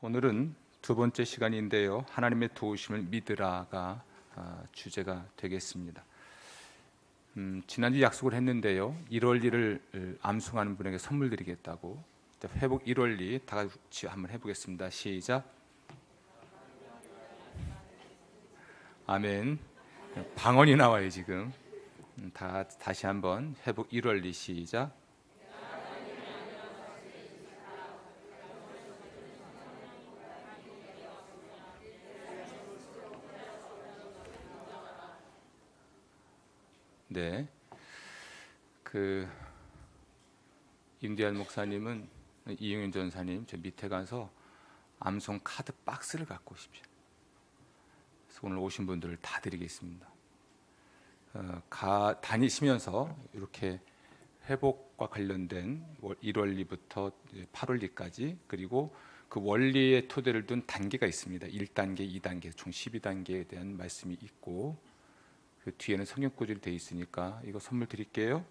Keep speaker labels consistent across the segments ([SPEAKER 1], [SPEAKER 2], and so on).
[SPEAKER 1] 오늘은 두 번째 시간인데요. 하나님의 도우심을 믿으라가 주제가 되겠습니다. 지난주 약속을 했는데요. 1월 1을 암송하는 분에게 선물 드리겠다고. 회복 1월 2 다 같이 한번 해보겠습니다. 시작. 아멘. 방언이 나와요 지금. 다시 한번 회복 1월 2 시작. 네, 임대한 목사님은 이용윤 전사님 저 밑에 가서 암송 카드 박스를 갖고 오십시오. 그래서 오늘 오신 분들을 다 드리겠습니다. 다니시면서 이렇게 회복과 관련된 1월 2부터 8월 2까지 그리고 그 원리의 토대를 둔 단계가 있습니다. 1단계, 2단계, 총 12단계에 대한 말씀이 있고 그 뒤에는 성경 구절이 되어 있으니까 이거 선물 드릴게요.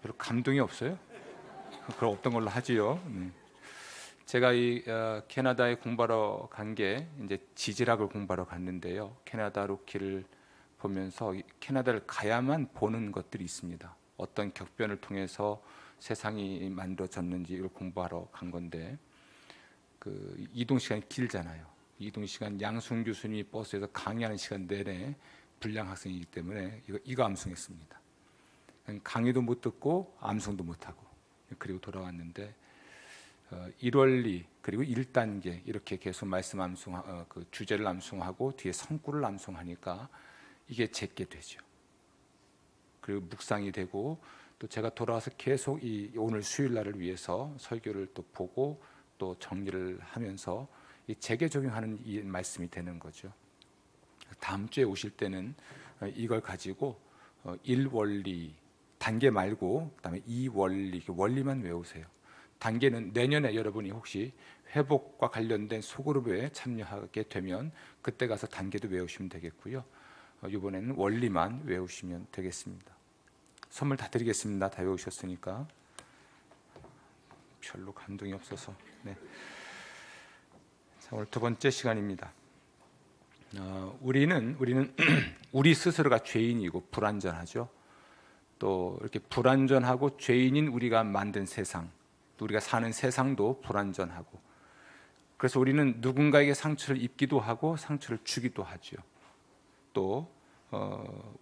[SPEAKER 1] 별로 감동이 없어요? 그럼 없던 걸로 하지요. 제가 캐나다에 공부하러 간 게 이제 지질학을 공부하러 갔는데요. 캐나다 로키를 보면서 캐나다를 가야만 보는 것들이 있습니다. 어떤 격변을 통해서 세상이 만들어졌는지 이걸 공부하러 간 건데 그 이동 시간이 길잖아요. 이동 시간 양순 교수님이 버스에서 강의하는 시간 내내 불량 학생이기 때문에 이거 암송했습니다. 강의도 못 듣고 암송도 못 하고 그리고 돌아왔는데 1월 2 그리고 1단계 이렇게 계속 말씀 암송 그 주제를 암송하고 뒤에 성구를 암송하니까 이게 제게 되죠. 그리고 묵상이 되고 또 제가 돌아와서 계속 오늘 수요일 날을 위해서 설교를 또 보고 또 정리를 하면서 제게 적용하는 이 말씀이 되는 거죠. 다음 주에 오실 때는 이걸 가지고 1원리 단계 말고 그다음에 2원리 원리만 외우세요. 단계는 내년에 여러분이 혹시 회복과 관련된 소그룹에 참여하게 되면 그때 가서 단계도 외우시면 되겠고요. 이번에는 원리만 외우시면 되겠습니다. 선물 다 드리겠습니다. 다 외우셨으니까. 별로 감동이 없어서. 네. 자, 오늘 두 번째 시간입니다. 우리는 우리 스스로가 죄인이고 불완전하죠. 또 이렇게 불완전하고 죄인인 우리가 만든 세상, 또 우리가 사는 세상도 불완전하고, 그래서 우리는 누군가에게 상처를 입기도 하고 상처를 주기도 하죠. 또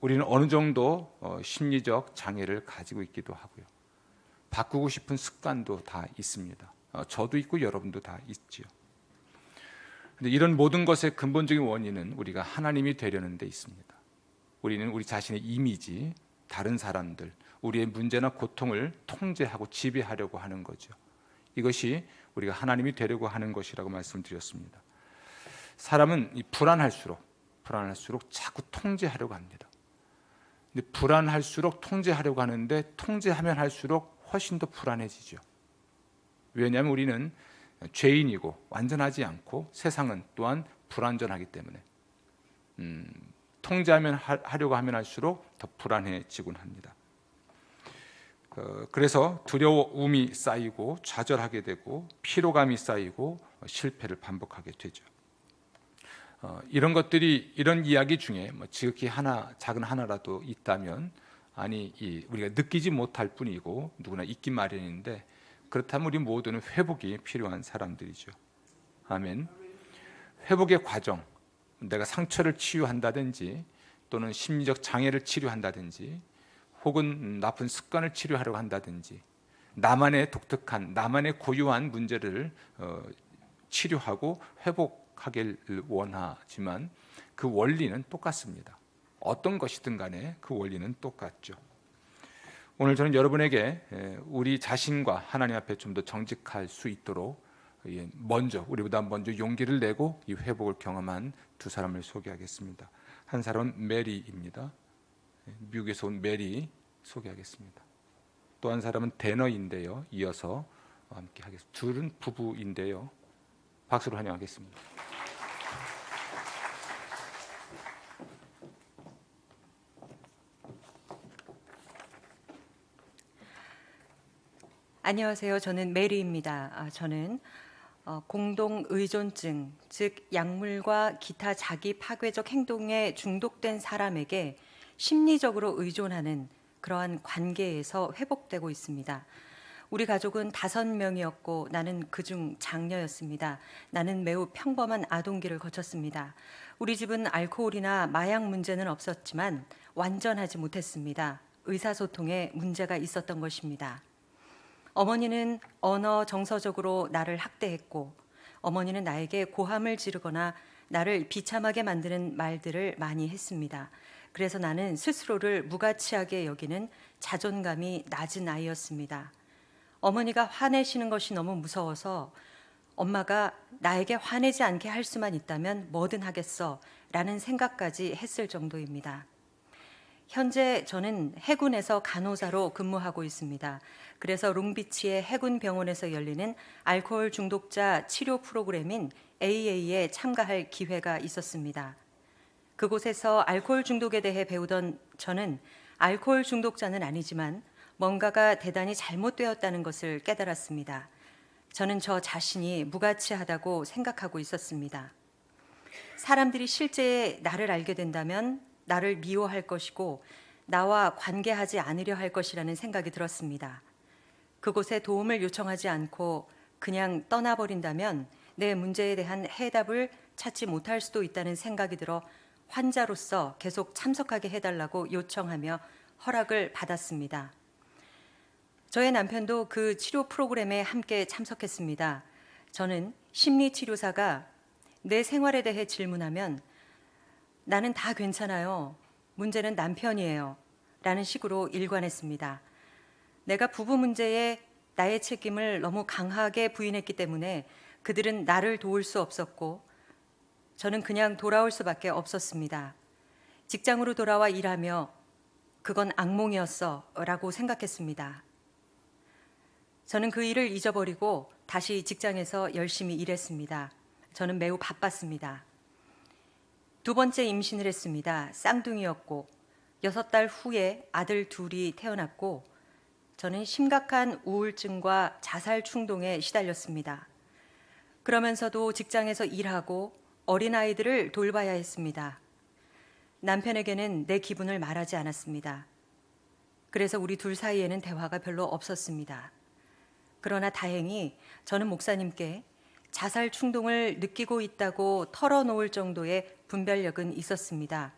[SPEAKER 1] 우리는 어느 정도 심리적 장애를 가지고 있기도 하고요. 바꾸고 싶은 습관도 다 있습니다. 저도 있고 여러분도 다 있죠. 근데 이런 모든 것의 근본적인 원인은 우리가 하나님이 되려는 데 있습니다. 우리는 우리 자신의 이미지, 다른 사람들, 우리의 문제나 고통을 통제하고 지배하려고 하는 거죠. 이것이 우리가 하나님이 되려고 하는 것이라고 말씀드렸습니다. 사람은 불안할수록 자꾸 통제하려고 합니다. 근데 불안할수록 통제하려고 하는데 통제하면 할수록 훨씬 더 불안해지죠. 왜냐하면 우리는 죄인이고 완전하지 않고 세상은 또한 불완전하기 때문에 통제하려고 하면 할수록 더 불안해지곤 합니다. 그래서 두려움이 쌓이고 좌절하게 되고 피로감이 쌓이고 실패를 반복하게 되죠. 이런 것들이 이런 이야기 중에 지극히 작은 하나라도 있다면 우리가 느끼지 못할 뿐이고 누구나 있기 마련인데 그렇다면 우리 모두는 회복이 필요한 사람들이죠. 아멘. 회복의 과정, 내가 상처를 치유한다든지 또는 심리적 장애를 치료한다든지 혹은 나쁜 습관을 치료하려고 한다든지 나만의 독특한, 나만의 고유한 문제를 치료하고 회복하길 원하지만 그 원리는 똑같습니다. 어떤 것이든 간에 그 원리는 똑같죠. 오늘 저는 여러분에게 우리 자신과 하나님 앞에 좀 더 정직할 수 있도록 우리보다 먼저 용기를 내고 이 회복을 경험한 두 사람을 소개하겠습니다. 한 사람은 메리입니다. 미국에서 온 메리 소개하겠습니다. 또 한 사람은 데너인데요. 이어서 함께 하겠습니다. 둘은 부부인데요. 박수로 환영하겠습니다.
[SPEAKER 2] 안녕하세요. 저는 메리입니다. 저는 공동 의존증, 즉 약물과 기타 자기 파괴적 행동에 중독된 사람에게 심리적으로 의존하는 그러한 관계에서 회복되고 있습니다. 우리 가족은 5명이었고 나는 그중 장녀였습니다. 나는 매우 평범한 아동기를 거쳤습니다. 우리 집은 알코올이나 마약 문제는 없었지만 완전하지 못했습니다. 의사소통에 문제가 있었던 것입니다. 어머니는 언어 정서적으로 나를 학대했고 어머니는 나에게 고함을 지르거나 나를 비참하게 만드는 말들을 많이 했습니다. 그래서 나는 스스로를 무가치하게 여기는 자존감이 낮은 아이였습니다. 어머니가 화내시는 것이 너무 무서워서 엄마가 나에게 화내지 않게 할 수만 있다면 뭐든 하겠어 라는 생각까지 했을 정도입니다. 현재 저는 해군에서 간호사로 근무하고 있습니다. 그래서 롱비치의 해군 병원에서 열리는 알코올 중독자 치료 프로그램인 AA에 참가할 기회가 있었습니다. 그곳에서 알코올 중독에 대해 배우던 저는 알코올 중독자는 아니지만 뭔가가 대단히 잘못되었다는 것을 깨달았습니다. 저는 저 자신이 무가치하다고 생각하고 있었습니다. 사람들이 실제 나를 알게 된다면 나를 미워할 것이고 나와 관계하지 않으려 할 것이라는 생각이 들었습니다. 그곳에 도움을 요청하지 않고 그냥 떠나버린다면 내 문제에 대한 해답을 찾지 못할 수도 있다는 생각이 들어 환자로서 계속 참석하게 해달라고 요청하며 허락을 받았습니다. 저의 남편도 그 치료 프로그램에 함께 참석했습니다. 저는 심리치료사가 내 생활에 대해 질문하면 나는 다 괜찮아요. 문제는 남편이에요. 라는 식으로 일관했습니다. 내가 부부 문제에 나의 책임을 너무 강하게 부인했기 때문에 그들은 나를 도울 수 없었고 저는 그냥 돌아올 수밖에 없었습니다. 직장으로 돌아와 일하며 그건 악몽이었어 라고 생각했습니다. 저는 그 일을 잊어버리고 다시 직장에서 열심히 일했습니다. 저는 매우 바빴습니다. 2번째 임신을 했습니다. 쌍둥이였고 6달 후에 아들 2이 태어났고 저는 심각한 우울증과 자살 충동에 시달렸습니다. 그러면서도 직장에서 일하고 어린아이들을 돌봐야 했습니다. 남편에게는 내 기분을 말하지 않았습니다. 그래서 우리 둘 사이에는 대화가 별로 없었습니다. 그러나 다행히 저는 목사님께 자살 충동을 느끼고 있다고 털어놓을 정도의 분별력은 있었습니다.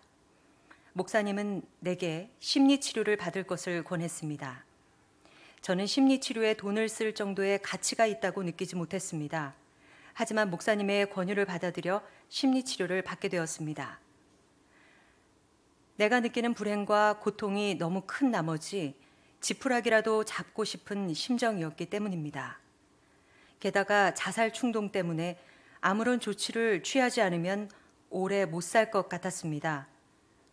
[SPEAKER 2] 목사님은 내게 심리치료를 받을 것을 권했습니다. 저는 심리치료에 돈을 쓸 정도의 가치가 있다고 느끼지 못했습니다. 하지만 목사님의 권유를 받아들여 심리치료를 받게 되었습니다. 내가 느끼는 불행과 고통이 너무 큰 나머지 지푸라기라도 잡고 싶은 심정이었기 때문입니다. 게다가 자살 충동 때문에 아무런 조치를 취하지 않으면 오래 못 살 것 같았습니다.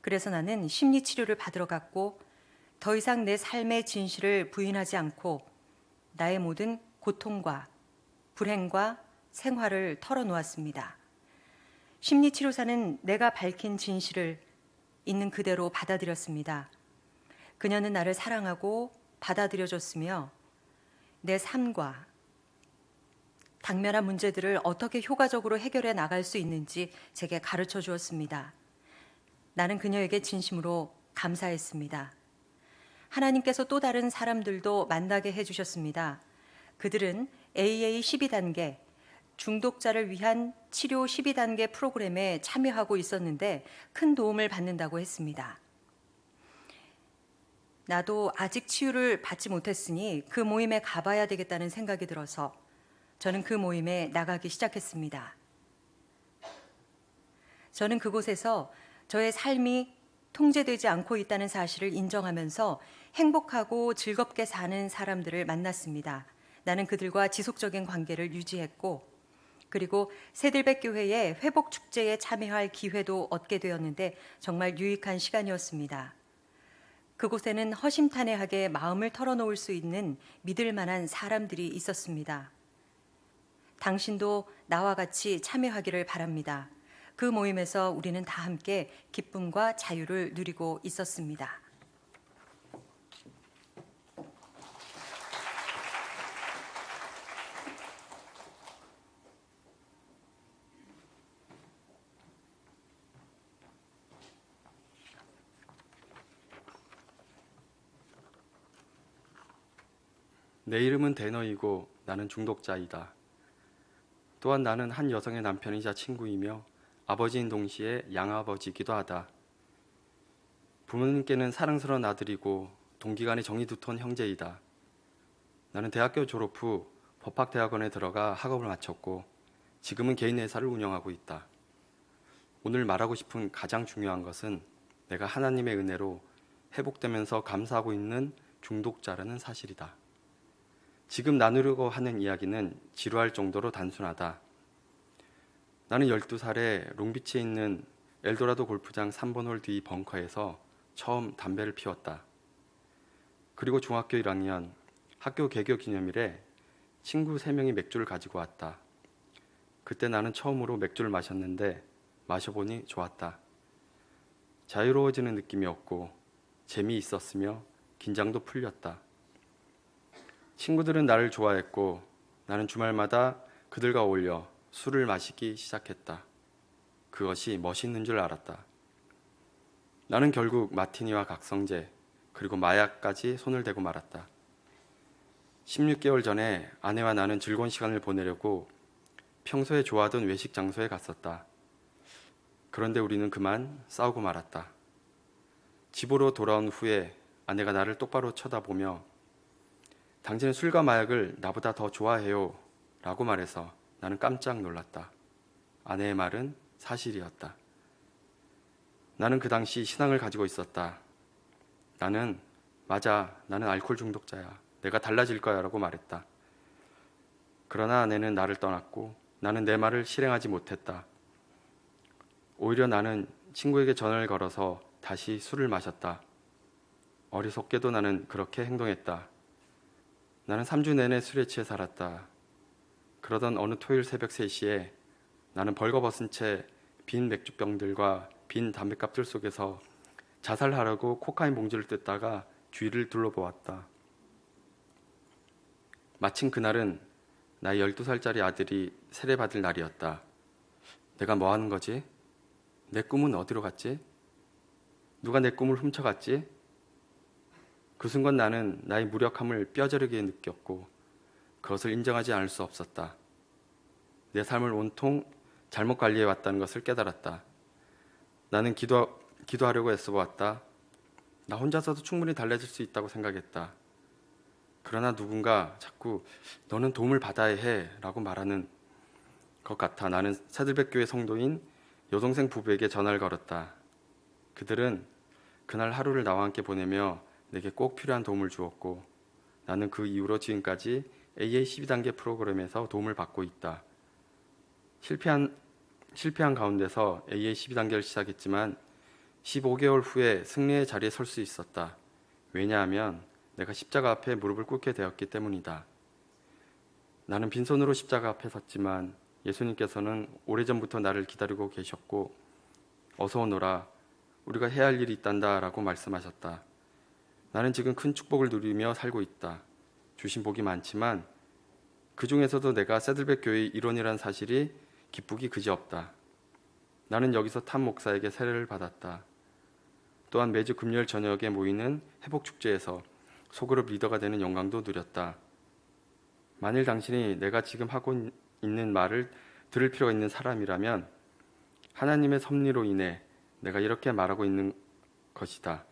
[SPEAKER 2] 그래서 나는 심리치료를 받으러 갔고 더 이상 내 삶의 진실을 부인하지 않고 나의 모든 고통과 불행과 생활을 털어놓았습니다. 심리치료사는 내가 밝힌 진실을 있는 그대로 받아들였습니다. 그녀는 나를 사랑하고 받아들여줬으며 내 삶과 당면한 문제들을 어떻게 효과적으로 해결해 나갈 수 있는지 제게 가르쳐 주었습니다. 나는 그녀에게 진심으로 감사했습니다. 하나님께서 또 다른 사람들도 만나게 해주셨습니다. 그들은 AA 12단계, 중독자를 위한 치료 12단계 프로그램에 참여하고 있었는데 큰 도움을 받는다고 했습니다. 나도 아직 치유를 받지 못했으니 그 모임에 가봐야 되겠다는 생각이 들어서 저는 그 모임에 나가기 시작했습니다. 저는 그곳에서 저의 삶이 통제되지 않고 있다는 사실을 인정하면서 행복하고 즐겁게 사는 사람들을 만났습니다. 나는 그들과 지속적인 관계를 유지했고 그리고 새들백교회의 회복축제에 참여할 기회도 얻게 되었는데 정말 유익한 시간이었습니다. 그곳에는 허심탄회하게 마음을 털어놓을 수 있는 믿을 만한 사람들이 있었습니다. 당신도 나와 같이 참여하기를 바랍니다. 그 모임에서 우리는 다 함께 기쁨과 자유를 누리고 있었습니다.
[SPEAKER 3] 내 이름은 대너이고 나는 중독자이다. 또한 나는 한 여성의 남편이자 친구이며 아버지인 동시에 양아버지이기도 하다. 부모님께는 사랑스러운 아들이고 동기간에 정이 두터운 형제이다. 나는 대학교 졸업 후 법학대학원에 들어가 학업을 마쳤고 지금은 개인 회사를 운영하고 있다. 오늘 말하고 싶은 가장 중요한 것은 내가 하나님의 은혜로 회복되면서 감사하고 있는 중독자라는 사실이다. 지금 나누려고 하는 이야기는 지루할 정도로 단순하다. 나는 12살에 롱비치에 있는 엘도라도 골프장 3번 홀 뒤 벙커에서 처음 담배를 피웠다. 그리고 중학교 1학년 학교 개교 기념일에 친구 3명이 맥주를 가지고 왔다. 그때 나는 처음으로 맥주를 마셨는데 마셔보니 좋았다. 자유로워지는 느낌이었고 재미있었으며 긴장도 풀렸다. 친구들은 나를 좋아했고 나는 주말마다 그들과 어울려 술을 마시기 시작했다. 그것이 멋있는 줄 알았다. 나는 결국 마티니와 각성제 그리고 마약까지 손을 대고 말았다. 16개월 전에 아내와 나는 즐거운 시간을 보내려고 평소에 좋아하던 외식 장소에 갔었다. 그런데 우리는 그만 싸우고 말았다. 집으로 돌아온 후에 아내가 나를 똑바로 쳐다보며 당신은 술과 마약을 나보다 더 좋아해요 라고 말해서 나는 깜짝 놀랐다. 아내의 말은 사실이었다. 나는 그 당시 신앙을 가지고 있었다. 맞아, 나는 알코올 중독자야. 내가 달라질 거야 라고 말했다. 그러나 아내는 나를 떠났고 나는 내 말을 실행하지 못했다. 오히려 나는 친구에게 전화를 걸어서 다시 술을 마셨다. 어리석게도 나는 그렇게 행동했다. 나는 3주 내내 술에 취해 살았다. 그러던 어느 토요일 새벽 3시에 나는 벌거벗은 채 빈 맥주병들과 빈 담뱃갑들 속에서 자살하려고 코카인 봉지를 뜯다가 주위를 둘러보았다. 마침 그날은 나의 12살짜리 아들이 세례받을 날이었다. 내가 뭐 하는 거지? 내 꿈은 어디로 갔지? 누가 내 꿈을 훔쳐갔지? 그 순간 나는 나의 무력함을 뼈저리게 느꼈고 그것을 인정하지 않을 수 없었다. 내 삶을 온통 잘못 관리해 왔다는 것을 깨달았다. 나는 기도하려고 애써보았다. 나 혼자서도 충분히 달라질 수 있다고 생각했다. 그러나 누군가 자꾸 너는 도움을 받아야 해 라고 말하는 것 같아 나는 새들백교회 성도인 여동생 부부에게 전화를 걸었다. 그들은 그날 하루를 나와 함께 보내며 내게 꼭 필요한 도움을 주었고 나는 그 이후로 지금까지 AA 12단계 프로그램에서 도움을 받고 있다. 실패한 가운데서 AA 12단계를 시작했지만 15개월 후에 승리의 자리에 설 수 있었다. 왜냐하면 내가 십자가 앞에 무릎을 꿇게 되었기 때문이다. 나는 빈손으로 십자가 앞에 섰지만 예수님께서는 오래전부터 나를 기다리고 계셨고 어서 오너라, 우리가 해야 할 일이 있단다 라고 말씀하셨다. 나는 지금 큰 축복을 누리며 살고 있다. 주신 복이 많지만 그 중에서도 내가 새들백 교회의 일원이라는 사실이 기쁘기 그지없다. 나는 여기서 탐 목사에게 세례를 받았다. 또한 매주 금요일 저녁에 모이는 회복축제에서 소그룹 리더가 되는 영광도 누렸다. 만일 당신이 내가 지금 하고 있는 말을 들을 필요가 있는 사람이라면 하나님의 섭리로 인해 내가 이렇게 말하고 있는 것이다.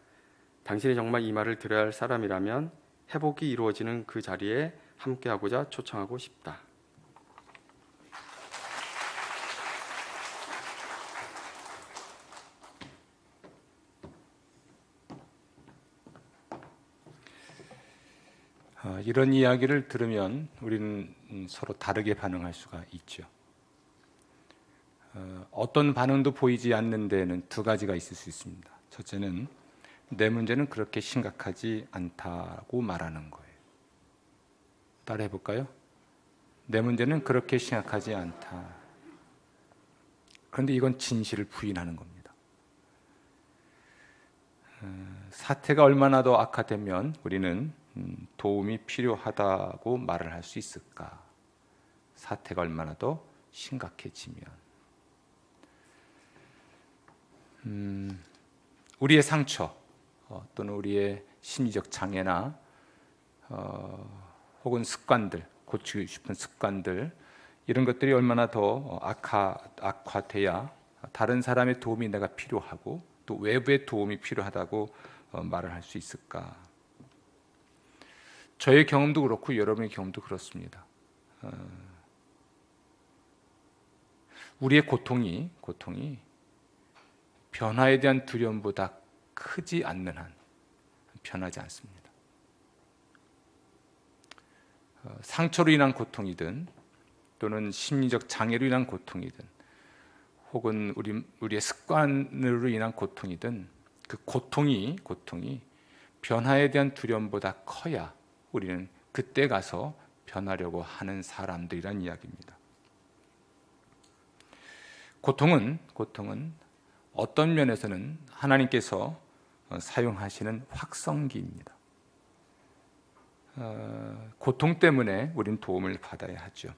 [SPEAKER 3] 당신이 정말 이 말을 들어야 할 사람이라면 회복이 이루어지는 그 자리에 함께하고자 초청하고 싶다.
[SPEAKER 1] 이런 이야기를 들으면 우리는 서로 다르게 반응할 수가 있죠. 어떤 반응도 보이지 않는 데에는 두 가지가 있을 수 있습니다. 첫째는 내 문제는 그렇게 심각하지 않다고 말하는 거예요. 따라해 볼까요? 내 문제는 그렇게 심각하지 않다. 그런데 이건 진실을 부인하는 겁니다. 사태가 얼마나 더 악화되면 우리는 도움이 필요하다고 말을 할 수 있을까? 사태가 얼마나 더 심각해지면 우리의 상처 또는 우리의 심리적 장애나 혹은 습관들, 고치고 싶은 습관들, 이런 것들이 얼마나 더 악화돼야 다른 사람의 도움이 내가 필요하고 또 외부의 도움이 필요하다고 말을 할 수 있을까? 저의 경험도 그렇고 여러분의 경험도 그렇습니다. 우리의 고통이 변화에 대한 두려움보다 크지 않는 한 변하지 않습니다. 상처로 인한 고통이든 또는 심리적 장애로 인한 고통이든 혹은 우리의 습관으로 인한 고통이든 그 고통이 변화에 대한 두려움보다 커야 우리는 그때 가서 변하려고 하는 사람들이란 이야기입니다. 고통은 어떤 면에서는 하나님께서 사용하시는 확성기입니다. 고통 때문에 우리는 도움을 받아야 하죠.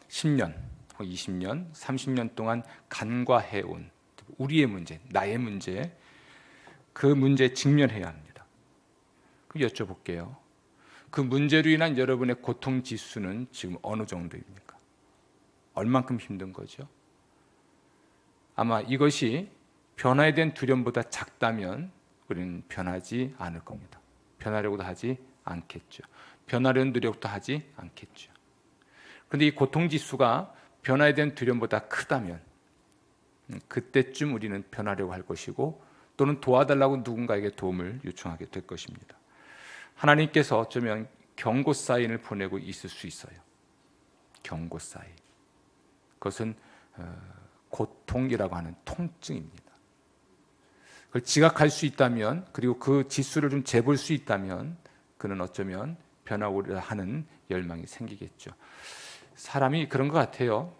[SPEAKER 1] 10년, 20년, 30년 동안 간과해온 우리의 문제, 나의 문제, 그 문제에 직면해야 합니다. 그럼 여쭤볼게요. 그 문제로 인한 여러분의 고통 지수는 지금 어느 정도입니까? 얼만큼 힘든 거죠? 아마 이것이 변화에 대한 두려움보다 작다면 우리는 변하지 않을 겁니다. 변하려고도 하지 않겠죠. 변하려는 노력도 하지 않겠죠. 그런데 이 고통 지수가 변화에 대한 두려움보다 크다면 그때쯤 우리는 변하려고 할 것이고 또는 도와달라고 누군가에게 도움을 요청하게 될 것입니다. 하나님께서 어쩌면 경고 사인을 보내고 있을 수 있어요. 경고 사인. 그것은 고통이라고 하는 통증입니다. 그걸 지각할 수 있다면, 그리고 그 지수를 좀 재볼 수 있다면 그는 어쩌면 변화오려 하는 열망이 생기겠죠. 사람이 그런 것 같아요.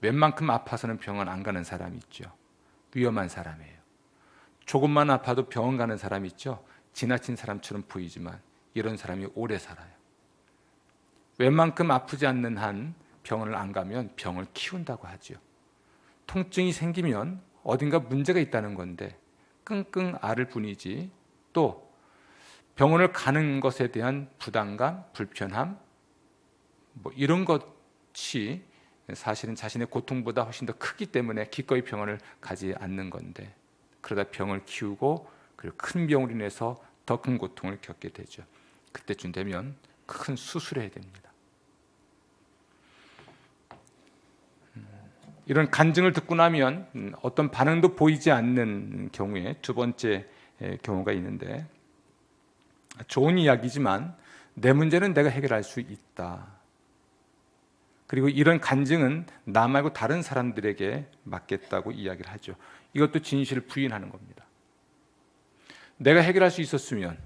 [SPEAKER 1] 웬만큼 아파서는 병원 안 가는 사람이 있죠. 위험한 사람이에요. 조금만 아파도 병원 가는 사람이 있죠. 지나친 사람처럼 보이지만 이런 사람이 오래 살아요. 웬만큼 아프지 않는 한 병원을 안 가면 병을 키운다고 하죠. 통증이 생기면 어딘가 문제가 있다는 건데 끙끙 앓을 뿐이지 또 병원을 가는 것에 대한 부담감, 불편함 이런 것이 사실은 자신의 고통보다 훨씬 더 크기 때문에 기꺼이 병원을 가지 않는 건데 그러다 병을 키우고 그리고 큰 병으로 인해서 더 큰 고통을 겪게 되죠. 그때쯤 되면 큰 수술을 해야 됩니다. 이런 간증을 듣고 나면 어떤 반응도 보이지 않는 경우에 두 번째 경우가 있는데 좋은 이야기지만 내 문제는 내가 해결할 수 있다. 그리고 이런 간증은 나 말고 다른 사람들에게 맡겠다고 이야기를 하죠. 이것도 진실을 부인하는 겁니다. 내가 해결할 수 있었으면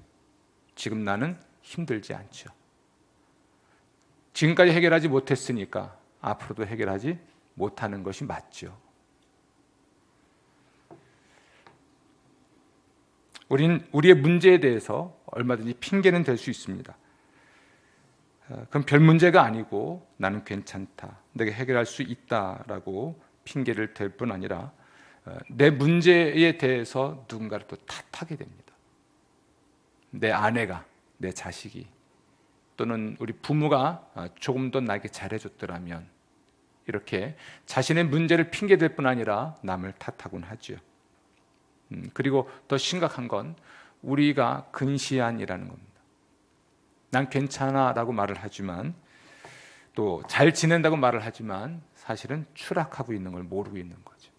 [SPEAKER 1] 지금 나는 힘들지 않죠. 지금까지 해결하지 못했으니까 앞으로도 해결하지 못하는 것이 맞죠. 우린 우리의 문제에 대해서 얼마든지 핑계는 댈 수 있습니다. 그럼 별 문제가 아니고 나는 괜찮다, 내가 해결할 수 있다라고 핑계를 댈 뿐 아니라 내 문제에 대해서 누군가를 또 탓하게 됩니다. 내 아내가, 내 자식이 또는 우리 부모가 조금 더 나에게 잘해줬더라면 이렇게 자신의 문제를 핑계댈 뿐 아니라 남을 탓하곤 하죠. 그리고 더 심각한 건 우리가 근시안이라는 겁니다. 난 괜찮아 라고 말을 하지만 또 잘 지낸다고 말을 하지만 사실은 추락하고 있는 걸 모르고 있는 거죠.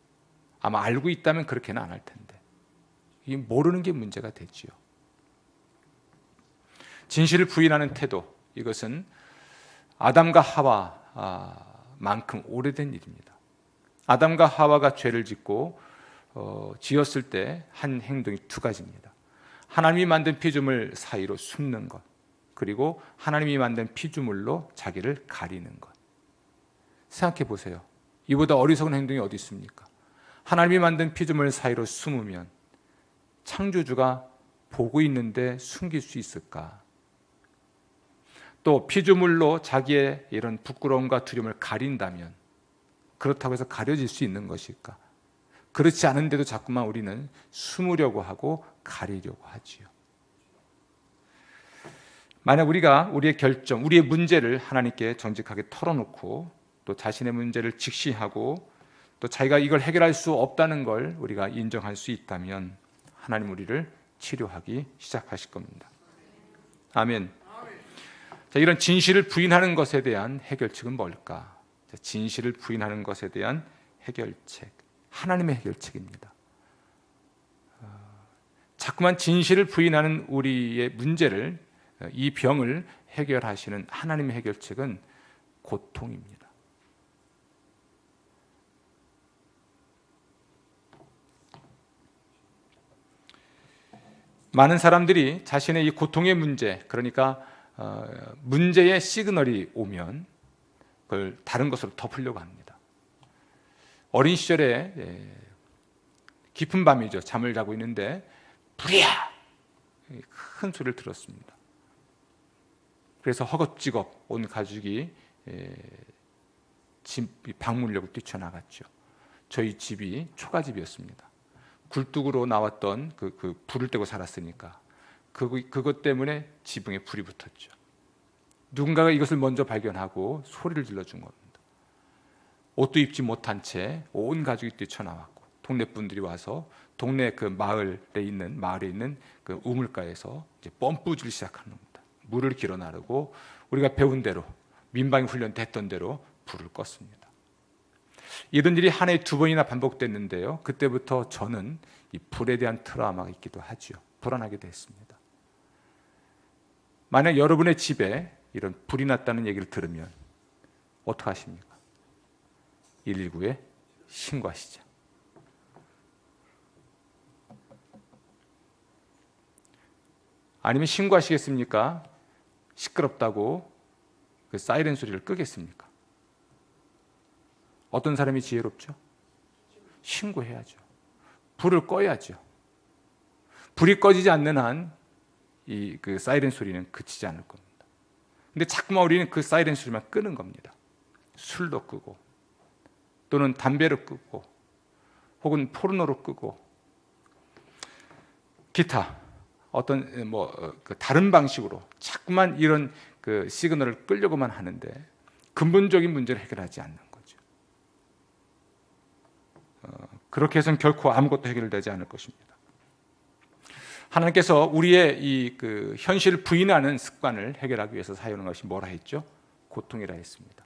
[SPEAKER 1] 아마 알고 있다면 그렇게는 안 할 텐데 이 모르는 게 문제가 되지요. 진실을 부인하는 태도, 이것은 아담과 하와만큼 오래된 일입니다. 아담과 하와가 죄를 짓고 지었을 때 한 행동이 두 가지입니다. 하나님이 만든 피조물 사이로 숨는 것, 그리고 하나님이 만든 피조물로 자기를 가리는 것. 생각해 보세요. 이보다 어리석은 행동이 어디 있습니까? 하나님이 만든 피조물 사이로 숨으면 창조주가 보고 있는데 숨길 수 있을까? 또 피조물로 자기의 이런 부끄러움과 두려움을 가린다면 그렇다고 해서 가려질 수 있는 것일까? 그렇지 않은데도 자꾸만 우리는 숨으려고 하고 가리려고 하지요. 만약 우리가 우리의 결정, 우리의 문제를 하나님께 정직하게 털어놓고 또 자신의 문제를 직시하고 또 자기가 이걸 해결할 수 없다는 걸 우리가 인정할 수 있다면 하나님 우리를 치료하기 시작하실 겁니다. 아멘. 자, 이런 진실을 부인하는 것에 대한 해결책은 뭘까? 자, 진실을 부인하는 것에 대한 해결책, 하나님의 해결책입니다. 자꾸만 진실을 부인하는 우리의 문제를, 이 병을 해결하시는 하나님의 해결책은 고통입니다. 많은 사람들이 자신의 이 고통의 문제, 그러니까 문제의 시그널이 오면 그걸 다른 것으로 덮으려고 합니다. 어린 시절에 깊은 밤이죠. 잠을 자고 있는데 불이야! 큰 소리를 들었습니다. 그래서 허겁지겁 온 가족이 집 방문으로 뛰쳐나갔죠. 저희 집이 초가집이었습니다. 굴뚝으로 나왔던 그 불을 떼고 살았으니까 그것 때문에 지붕에 불이 붙었죠. 누군가가 이것을 먼저 발견하고 소리를 질러준 겁니다. 옷도 입지 못한 채 온 가족이 뛰쳐나왔고 동네 분들이 와서 동네 그 마을에 있는 그 우물가에서 이제 펌프질 시작하는 겁니다. 물을 길어 나르고 우리가 배운 대로 민방위 훈련 됐던 대로 불을 껐습니다. 이런 일이 한 해에 2번이나 반복됐는데요. 그때부터 저는 이 불에 대한 트라우마가 있기도 하죠. 불안하게 됐습니다. 만약 여러분의 집에 이런 불이 났다는 얘기를 들으면 어떡하십니까? 119에 신고하시죠. 아니면 신고하시겠습니까? 시끄럽다고 그 사이렌 소리를 끄겠습니까? 어떤 사람이 지혜롭죠? 신고해야죠. 불을 꺼야죠. 불이 꺼지지 않는 한 이 그 사이렌 소리는 그치지 않을 겁니다. 근데 자꾸만 우리는 그 사이렌 소리만 끄는 겁니다. 술도 끄고 또는 담배를 끄고 혹은 포르노로 끄고 기타 어떤 그 다른 방식으로 자꾸만 이런 그 시그널을 끌려고만 하는데 근본적인 문제를 해결하지 않는 거죠. 그렇게 해서는 결코 아무것도 해결되지 않을 것입니다. 하나님께서 우리의 이 그 현실을 부인하는 습관을 해결하기 위해서 사용하는 것이 뭐라 했죠? 고통이라 했습니다.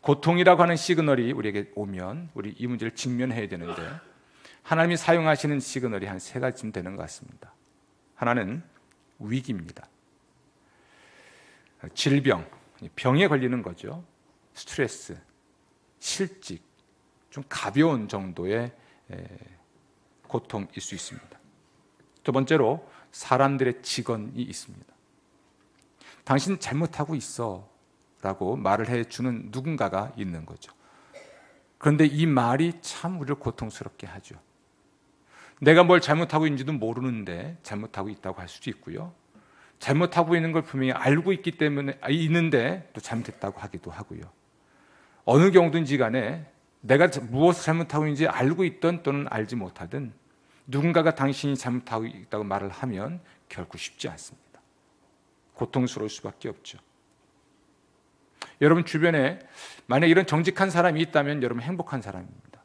[SPEAKER 1] 고통이라고 하는 시그널이 우리에게 오면 우리 이 문제를 직면해야 되는데 하나님이 사용하시는 시그널이 한 3가지쯤 되는 것 같습니다. 하나는 위기입니다. 질병, 병에 걸리는 거죠. 스트레스, 실직, 좀 가벼운 정도의 고통일 수 있습니다. 두 번째로 사람들의 직언이 있습니다. 당신 잘못하고 있어 라고 말을 해주는 누군가가 있는 거죠. 그런데 이 말이 참 우리를 고통스럽게 하죠. 내가 뭘 잘못하고 있는지도 모르는데 잘못하고 있다고 할 수도 있고요. 잘못하고 있는 걸 분명히 알고 있기 때문에 있는데 또 잘못했다고 하기도 하고요. 어느 경우든지 간에 내가 무엇을 잘못하고 있는지 알고 있든 또는 알지 못하든 누군가가 당신이 잘못하고 있다고 말을 하면 결코 쉽지 않습니다. 고통스러울 수밖에 없죠. 여러분 주변에 만약 이런 정직한 사람이 있다면 여러분 행복한 사람입니다.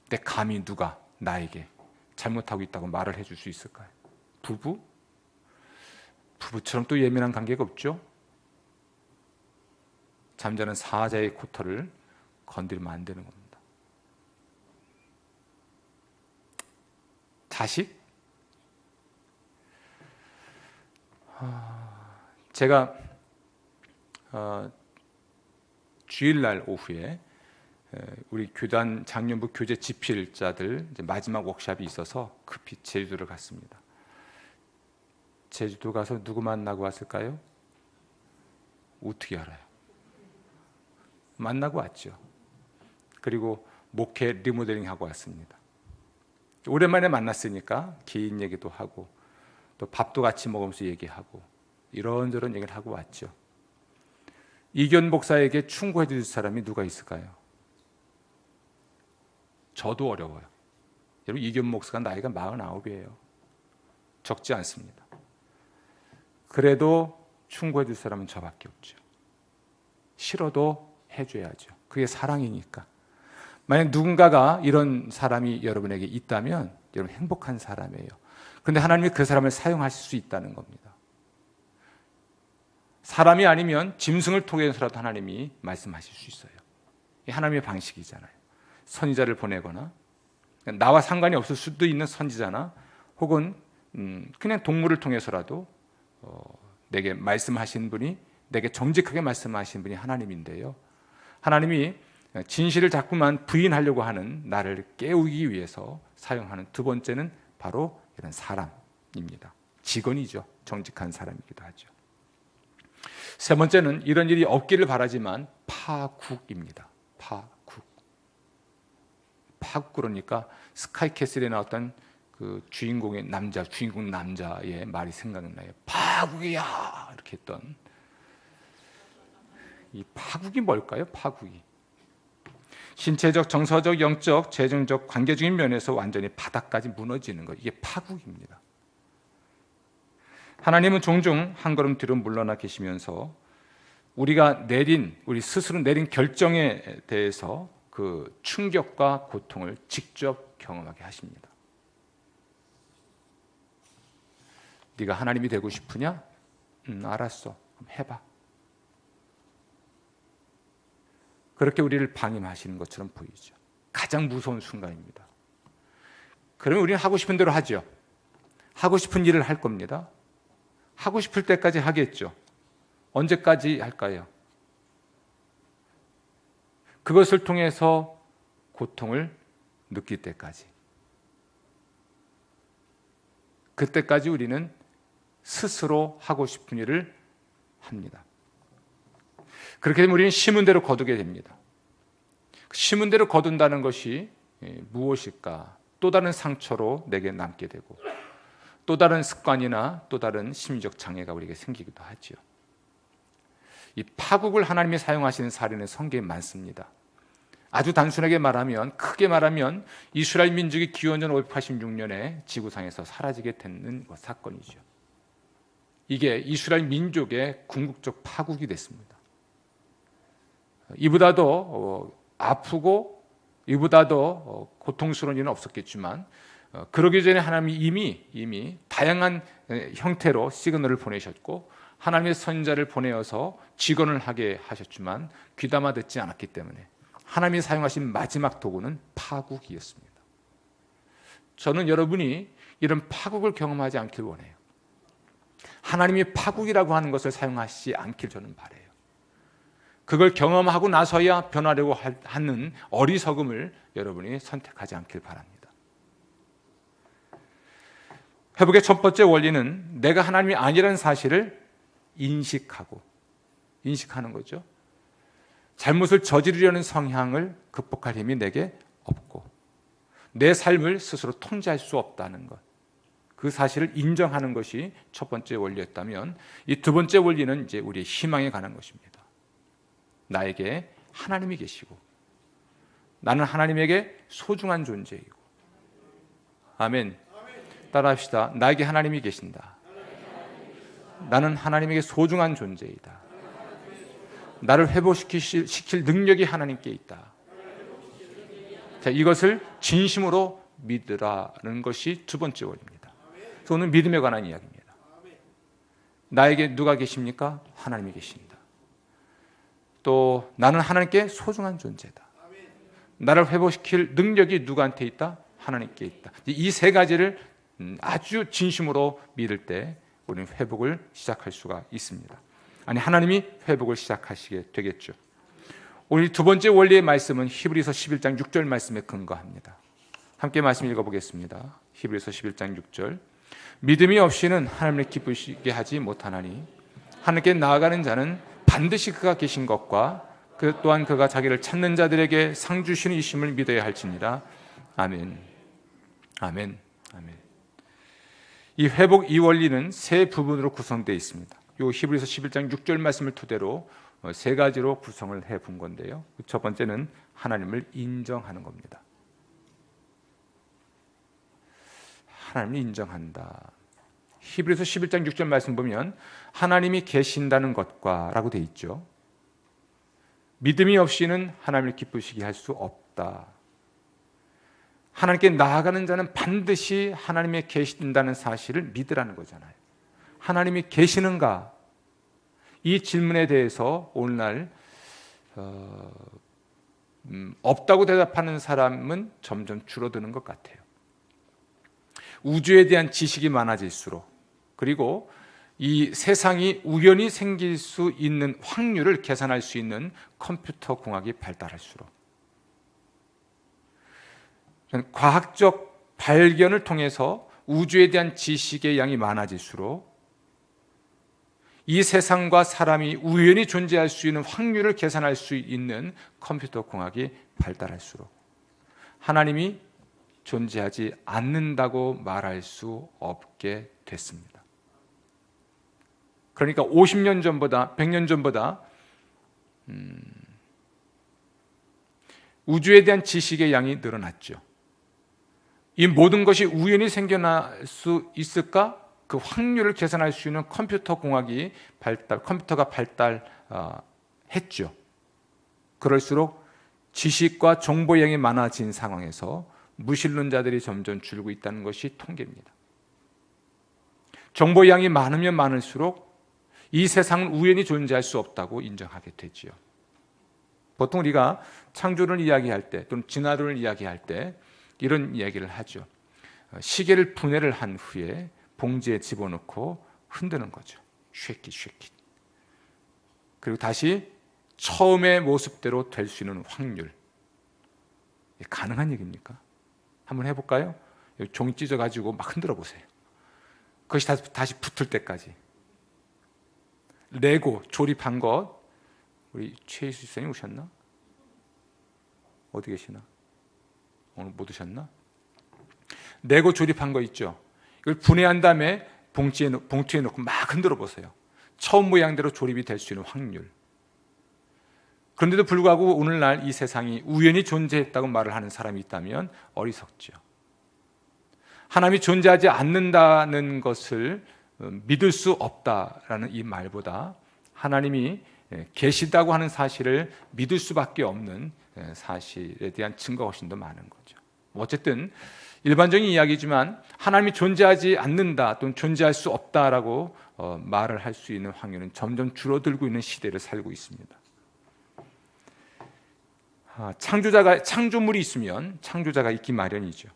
[SPEAKER 1] 근데 감히 누가 나에게 잘못하고 있다고 말을 해줄 수 있을까요? 부부처럼 또 예민한 관계가 없죠. 잠자는 사자의 코털을 건드리면 안 되는 겁니다. 자식? 제가 주일날 오후에 우리 교단 장년부 교재 집필자들 마지막 워크숍이 있어서 급히 제주도를 갔습니다. 제주도 가서 누구 만나고 왔을까요? 어떻게 알아요? 만나고 왔죠. 그리고 목회 리모델링 하고 왔습니다. 오랜만에 만났으니까 개인 얘기도 하고 또 밥도 같이 먹으면서 얘기하고 이런저런 얘기를 하고 왔죠. 이견 목사에게 충고해 줄 사람이 누가 있을까요? 저도 어려워요. 여러분 이견 목사가 나이가 49이에요. 적지 않습니다. 그래도 충고해 줄 사람은 저밖에 없죠. 싫어도 해줘야죠. 그게 사랑이니까. 만약 누군가가 이런 사람이 여러분에게 있다면 여러분 행복한 사람이에요. 그런데 하나님이 그 사람을 사용하실 수 있다는 겁니다. 사람이 아니면 짐승을 통해서라도 하나님이 말씀하실 수 있어요. 이게 하나님의 방식이잖아요. 선지자를 보내거나 나와 상관이 없을 수도 있는 선지자나 혹은 그냥 동물을 통해서라도 내게 말씀하신 분이, 내게 정직하게 말씀하신 분이 하나님인데요. 하나님이 진실을 자꾸만 부인하려고 하는 나를 깨우기 위해서 사용하는 두 번째는 바로 이런 사람입니다. 직원이죠. 정직한 사람이기도 하죠. 세 번째는 이런 일이 없기를 바라지만 파국입니다. 파국. 파국 그러니까 스카이캐슬에 나왔던 그 주인공 남자의 말이 생각나요. 파국이야! 이렇게 했던 이 파국이 뭘까요? 파국이. 신체적, 정서적, 영적, 재정적, 관계적인 면에서 완전히 바닥까지 무너지는 것. 이게 파국입니다. 하나님은 종종 한 걸음 뒤로 물러나 계시면서 우리 스스로 내린 결정에 대해서 그 충격과 고통을 직접 경험하게 하십니다. 네가 하나님이 되고 싶으냐? 알았어. 해봐. 그렇게 우리를 방임하시는 것처럼 보이죠. 가장 무서운 순간입니다. 그러면 우리는 하고 싶은 대로 하죠. 하고 싶은 일을 할 겁니다. 하고 싶을 때까지 하겠죠. 언제까지 할까요? 그것을 통해서 고통을 느낄 때까지. 그때까지 우리는 스스로 하고 싶은 일을 합니다. 그렇게 되면 우리는 심은 대로 거두게 됩니다. 심은 대로 거둔다는 것이 무엇일까? 또 다른 상처로 내게 남게 되고 또 다른 습관이나 또 다른 심리적 장애가 우리에게 생기기도 하죠. 이 파국을 하나님이 사용하시는 사례는 성경에 많습니다. 아주 단순하게 말하면, 크게 말하면 이스라엘 민족이 기원전 586년에 지구상에서 사라지게 되는 사건이죠. 이게 이스라엘 민족의 궁극적 파국이 됐습니다. 이보다도 아프고 이보다도 고통스러운 일은 없었겠지만 그러기 전에 하나님이 이미 다양한 형태로 시그널을 보내셨고 하나님의 선지자를 보내어서 직언을 하게 하셨지만 귀담아 듣지 않았기 때문에 하나님이 사용하신 마지막 도구는 파국이었습니다. 저는 여러분이 이런 파국을 경험하지 않길 원해요. 하나님이 파국이라고 하는 것을 사용하시지 않길 저는 바라요. 그걸 경험하고 나서야 변하려고 하는 어리석음을 여러분이 선택하지 않길 바랍니다. 회복의 첫 번째 원리는 내가 하나님이 아니라는 사실을 인식하는 거죠. 잘못을 저지르려는 성향을 극복할 힘이 내게 없고 내 삶을 스스로 통제할 수 없다는 것, 그 사실을 인정하는 것이 첫 번째 원리였다면 이 두 번째 원리는 이제 우리의 희망에 관한 것입니다. 나에게 하나님이 계시고 나는 하나님에게 소중한 존재이고 아멘. 따라합시다. 나에게 하나님이 계신다. 나는 하나님에게 소중한 존재이다. 나를 회복시킬 능력이 하나님께 있다. 자, 이것을 진심으로 믿으라는 것이 두 번째 원리입니다. 그래서 오늘 믿음에 관한 이야기입니다. 나에게 누가 계십니까? 하나님이 계십니다. 또 나는 하나님께 소중한 존재다. 나를 회복시킬 능력이 누구한테 있다? 하나님께 있다. 이 세 가지를 아주 진심으로 믿을 때 우리는 회복을 시작할 수가 있습니다. 아니, 하나님이 회복을 시작하시게 되겠죠. 오늘 두 번째 원리의 말씀은 히브리서 11장 6절 말씀에 근거합니다. 함께 말씀 읽어보겠습니다. 히브리서 11장 6절. 믿음이 없이는 하나님을 기쁘시게 하지 못하나니 하나님께 나아가는 자는 반드시 그가 계신 것과 그 또한 그가 자기를 찾는 자들에게 상 주시는 이심을 믿어야 할지니라. 아멘. 아멘. 아멘. 이 회복 이 원리는 세 부분으로 구성되어 있습니다. 이 히브리서 11장 6절 말씀을 토대로 세 가지로 구성을 해 본 건데요. 첫 번째는 하나님을 인정하는 겁니다. 하나님을 인정한다. 히브리서 11장 6절 말씀 보면 하나님이 계신다는 것과 라고 돼 있죠. 믿음이 없이는 하나님을 기쁘시게 할 수 없다. 하나님께 나아가는 자는 반드시 하나님이 계신다는 사실을 믿으라는 거잖아요. 하나님이 계시는가? 이 질문에 대해서 오늘날 없다고 대답하는 사람은 점점 줄어드는 것 같아요. 우주에 대한 지식이 많아질수록, 그리고 이 세상이 우연히 생길 수 있는 확률을 계산할 수 있는 컴퓨터 공학이 발달할수록, 과학적 발견을 통해서 우주에 대한 지식의 양이 많아질수록, 이 세상과 사람이 우연히 존재할 수 있는 확률을 계산할 수 있는 컴퓨터 공학이 발달할수록 하나님이 존재하지 않는다고 말할 수 없게 됐습니다. 그러니까 50년 전보다 100년 전보다 우주에 대한 지식의 양이 늘어났죠. 이 모든 것이 우연히 생겨날 수 있을까? 그 확률을 계산할 수 있는 컴퓨터가 발달했죠. 그럴수록 지식과 정보의 양이 많아진 상황에서 무신론자들이 점점 줄고 있다는 것이 통계입니다. 정보의 양이 많으면 많을수록 이 세상은 우연히 존재할 수 없다고 인정하게 되지요. 보통 우리가 창조를 이야기할 때 또는 진화론을 이야기할 때 이런 이야기를 하죠. 시계를 분해를 한 후에 봉지에 집어넣고 흔드는 거죠. 쉐킷. 그리고 다시 처음의 모습대로 될 수 있는 확률. 가능한 얘기입니까? 한번 해볼까요? 여기 종이 찢어가지고 막 흔들어 보세요. 그것이 다시 붙을 때까지. 레고 조립한 것, 우리 최희수 선생님 오셨나? 어디 계시나? 오늘 못 오셨나? 레고 조립한 거 있죠? 이걸 분해한 다음에 봉투에 넣고 막 흔들어 보세요. 처음 모양대로 조립이 될 수 있는 확률. 그런데도 불구하고 오늘날 이 세상이 우연히 존재했다고 말을 하는 사람이 있다면 어리석죠. 하나님이 존재하지 않는다는 것을 믿을 수 없다라는 이 말보다 하나님이 계시다고 하는 사실을 믿을 수밖에 없는 사실에 대한 증거가 훨씬 더 많은 거죠. 어쨌든 일반적인 이야기지만 하나님이 존재하지 않는다 또는 존재할 수 없다라고 말을 할 수 있는 확률은 점점 줄어들고 있는 시대를 살고 있습니다. 창조물이 있으면 창조자가 있기 마련이죠.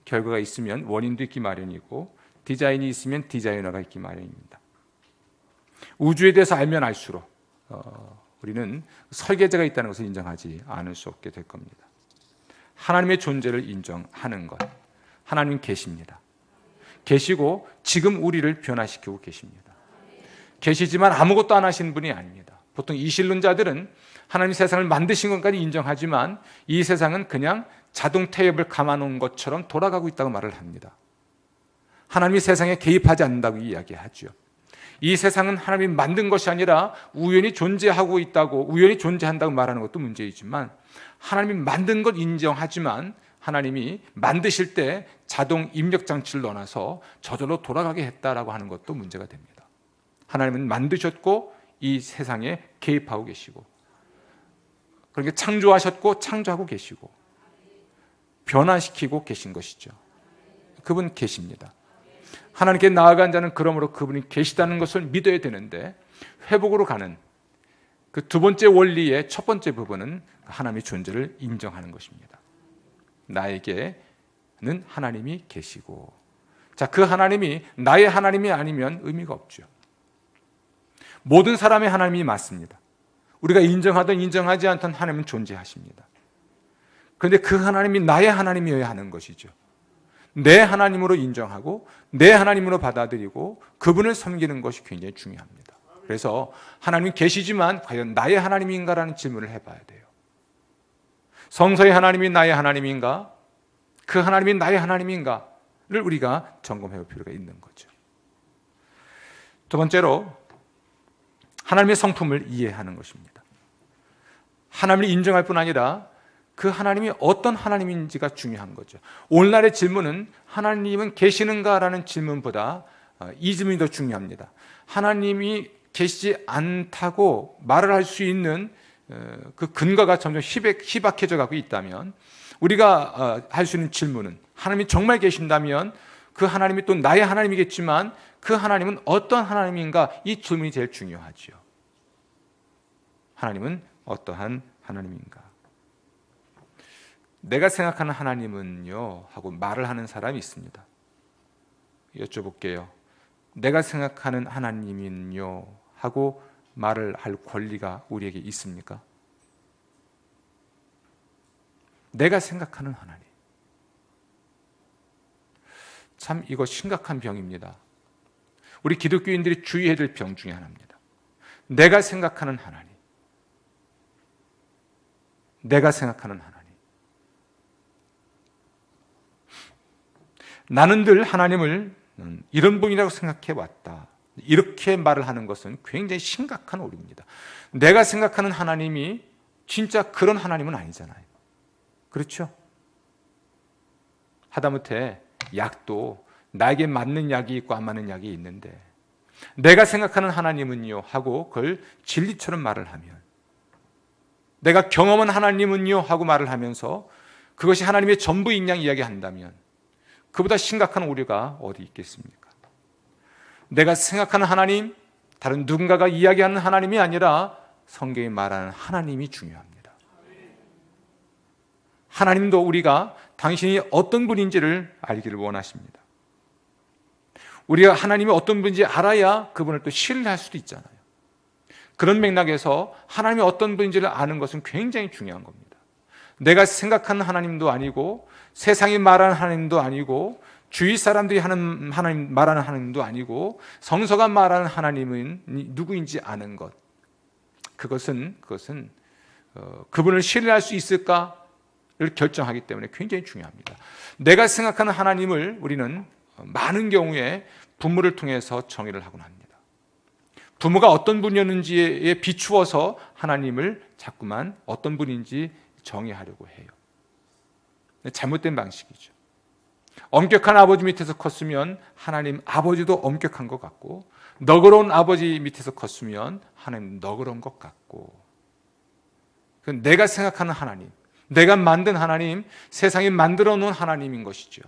[SPEAKER 1] 결과가 있으면 원인도 있기 마련이고 디자인이 있으면 디자이너가 있기 마련입니다. 우주에 대해서 알면 알수록 우리는 설계자가 있다는 것을 인정하지 않을 수 없게 될 겁니다. 하나님의 존재를 인정하는 것. 하나님 계십니다. 계시고 지금 우리를 변화시키고 계십니다. 계시지만 아무것도 안 하신 분이 아닙니다. 보통 이신론자들은 하나님이 세상을 만드신 것까지 인정하지만 이 세상은 그냥 자동 테이프를 감아놓은 것처럼 돌아가고 있다고 말을 합니다. 하나님이 세상에 개입하지 않는다고 이야기하죠. 이 세상은 하나님이 만든 것이 아니라 우연히 존재하고 있다고, 우연히 존재한다고 말하는 것도 문제이지만 하나님이 만든 것 인정하지만 하나님이 만드실 때 자동 입력 장치를 넣어놔서 저절로 돌아가게 했다라고 하는 것도 문제가 됩니다. 하나님은 만드셨고 이 세상에 개입하고 계시고, 그러니까 창조하셨고 창조하고 계시고 변화시키고 계신 것이죠. 그분 계십니다. 하나님께 나아간 자는 그러므로 그분이 계시다는 것을 믿어야 되는데, 회복으로 가는 그 두 번째 원리의 첫 번째 부분은 하나님의 존재를 인정하는 것입니다. 나에게는 하나님이 계시고, 자, 그 하나님이 나의 하나님이 아니면 의미가 없죠. 모든 사람의 하나님이 맞습니다. 우리가 인정하든 인정하지 않든 하나님은 존재하십니다. 그런데 그 하나님이 나의 하나님이어야 하는 것이죠. 내 하나님으로 인정하고 내 하나님으로 받아들이고 그분을 섬기는 것이 굉장히 중요합니다. 그래서 하나님이 계시지만 과연 나의 하나님인가라는 질문을 해봐야 돼요. 성서의 하나님이 나의 하나님인가? 그 하나님이 나의 하나님인가를 우리가 점검해 볼 필요가 있는 거죠. 두 번째로 하나님의 성품을 이해하는 것입니다. 하나님을 인정할 뿐 아니라 그 하나님이 어떤 하나님인지가 중요한 거죠. 오늘날의 질문은 하나님은 계시는가라는 질문보다 이 점이 더 중요합니다. 하나님이 계시지 않다고 말을 할 수 있는 그 근거가 점점 희박해져 가고 있다면, 우리가 할 수 있는 질문은, 하나님이 정말 계신다면 그 하나님이 또 나의 하나님이겠지만 그 하나님은 어떤 하나님인가? 이 질문이 제일 중요하죠. 하나님은 어떠한 하나님인가? 내가 생각하는 하나님은요 하고 말을 하는 사람이 있습니다. 여쭤볼게요. 내가 생각하는 하나님은요 하고 말을 할 권리가 우리에게 있습니까? 내가 생각하는 하나님. 참 이거 심각한 병입니다. 우리 기독교인들이 주의해야 될 병 중에 하나입니다. 내가 생각하는 하나님. 내가 생각하는 하나님. 나는 늘 하나님을 이런 분이라고 생각해 왔다. 이렇게 말을 하는 것은 굉장히 심각한 오류입니다. 내가 생각하는 하나님이 진짜 그런 하나님은 아니잖아요. 그렇죠? 하다못해 약도 나에게 맞는 약이 있고 안 맞는 약이 있는데, 내가 생각하는 하나님은요 하고 그걸 진리처럼 말을 하면, 내가 경험한 하나님은요 하고 말을 하면서 그것이 하나님의 전부인 양 이야기한다면, 그보다 심각한 오류가 어디 있겠습니까? 내가 생각하는 하나님, 다른 누군가가 이야기하는 하나님이 아니라 성경이 말하는 하나님이 중요합니다. 하나님도 우리가 당신이 어떤 분인지를 알기를 원하십니다. 우리가 하나님이 어떤 분인지 알아야 그분을 또 신뢰할 수도 있잖아요. 그런 맥락에서 하나님이 어떤 분인지를 아는 것은 굉장히 중요한 겁니다. 내가 생각하는 하나님도 아니고, 세상이 말하는 하나님도 아니고, 주위 사람들이 하는 하나님 말하는 하나님도 아니고, 성서가 말하는 하나님은 누구인지 아는 것, 그것은 그분을 신뢰할 수 있을까를 결정하기 때문에 굉장히 중요합니다. 내가 생각하는 하나님을 우리는 많은 경우에 부모를 통해서 정의를 하곤 합니다. 부모가 어떤 분이었는지에 비추어서 하나님을 자꾸만 어떤 분인지 정의하려고 해요. 잘못된 방식이죠. 엄격한 아버지 밑에서 컸으면 하나님 아버지도 엄격한 것 같고, 너그러운 아버지 밑에서 컸으면 하나님 너그러운 것 같고, 내가 생각하는 하나님, 내가 만든 하나님, 세상이 만들어 놓은 하나님인 것이죠.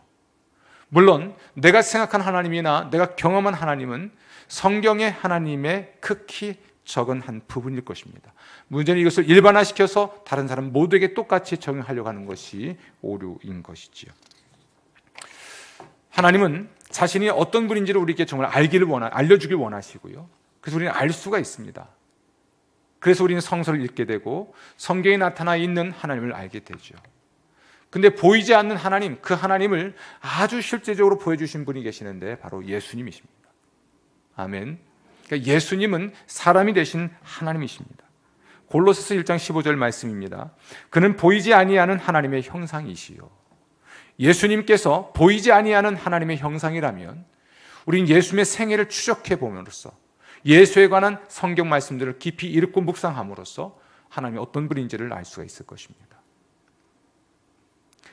[SPEAKER 1] 물론 내가 생각한 하나님이나 내가 경험한 하나님은 성경의 하나님의 극히 적은 한 부분일 것입니다. 문제는 이것을 일반화시켜서 다른 사람 모두에게 똑같이 적용하려고 하는 것이 오류인 것이지요. 하나님은 자신이 어떤 분인지를 우리에게 정말 알려주길 원하시고요. 그래서 우리는 알 수가 있습니다. 그래서 우리는 성서를 읽게 되고 성경에 나타나 있는 하나님을 알게 되죠. 근데 보이지 않는 하나님, 그 하나님을 아주 실제적으로 보여주신 분이 계시는데 바로 예수님이십니다. 아멘. 그러니까 예수님은 사람이 되신 하나님이십니다. 골로새서 1장 15절 말씀입니다. 그는 보이지 아니하는 하나님의 형상이시요. 예수님께서 보이지 아니하는 하나님의 형상이라면 우리는 예수님의 생애를 추적해 봄으로써, 예수에 관한 성경 말씀들을 깊이 읽고 묵상함으로써 하나님이 어떤 분인지를 알 수가 있을 것입니다.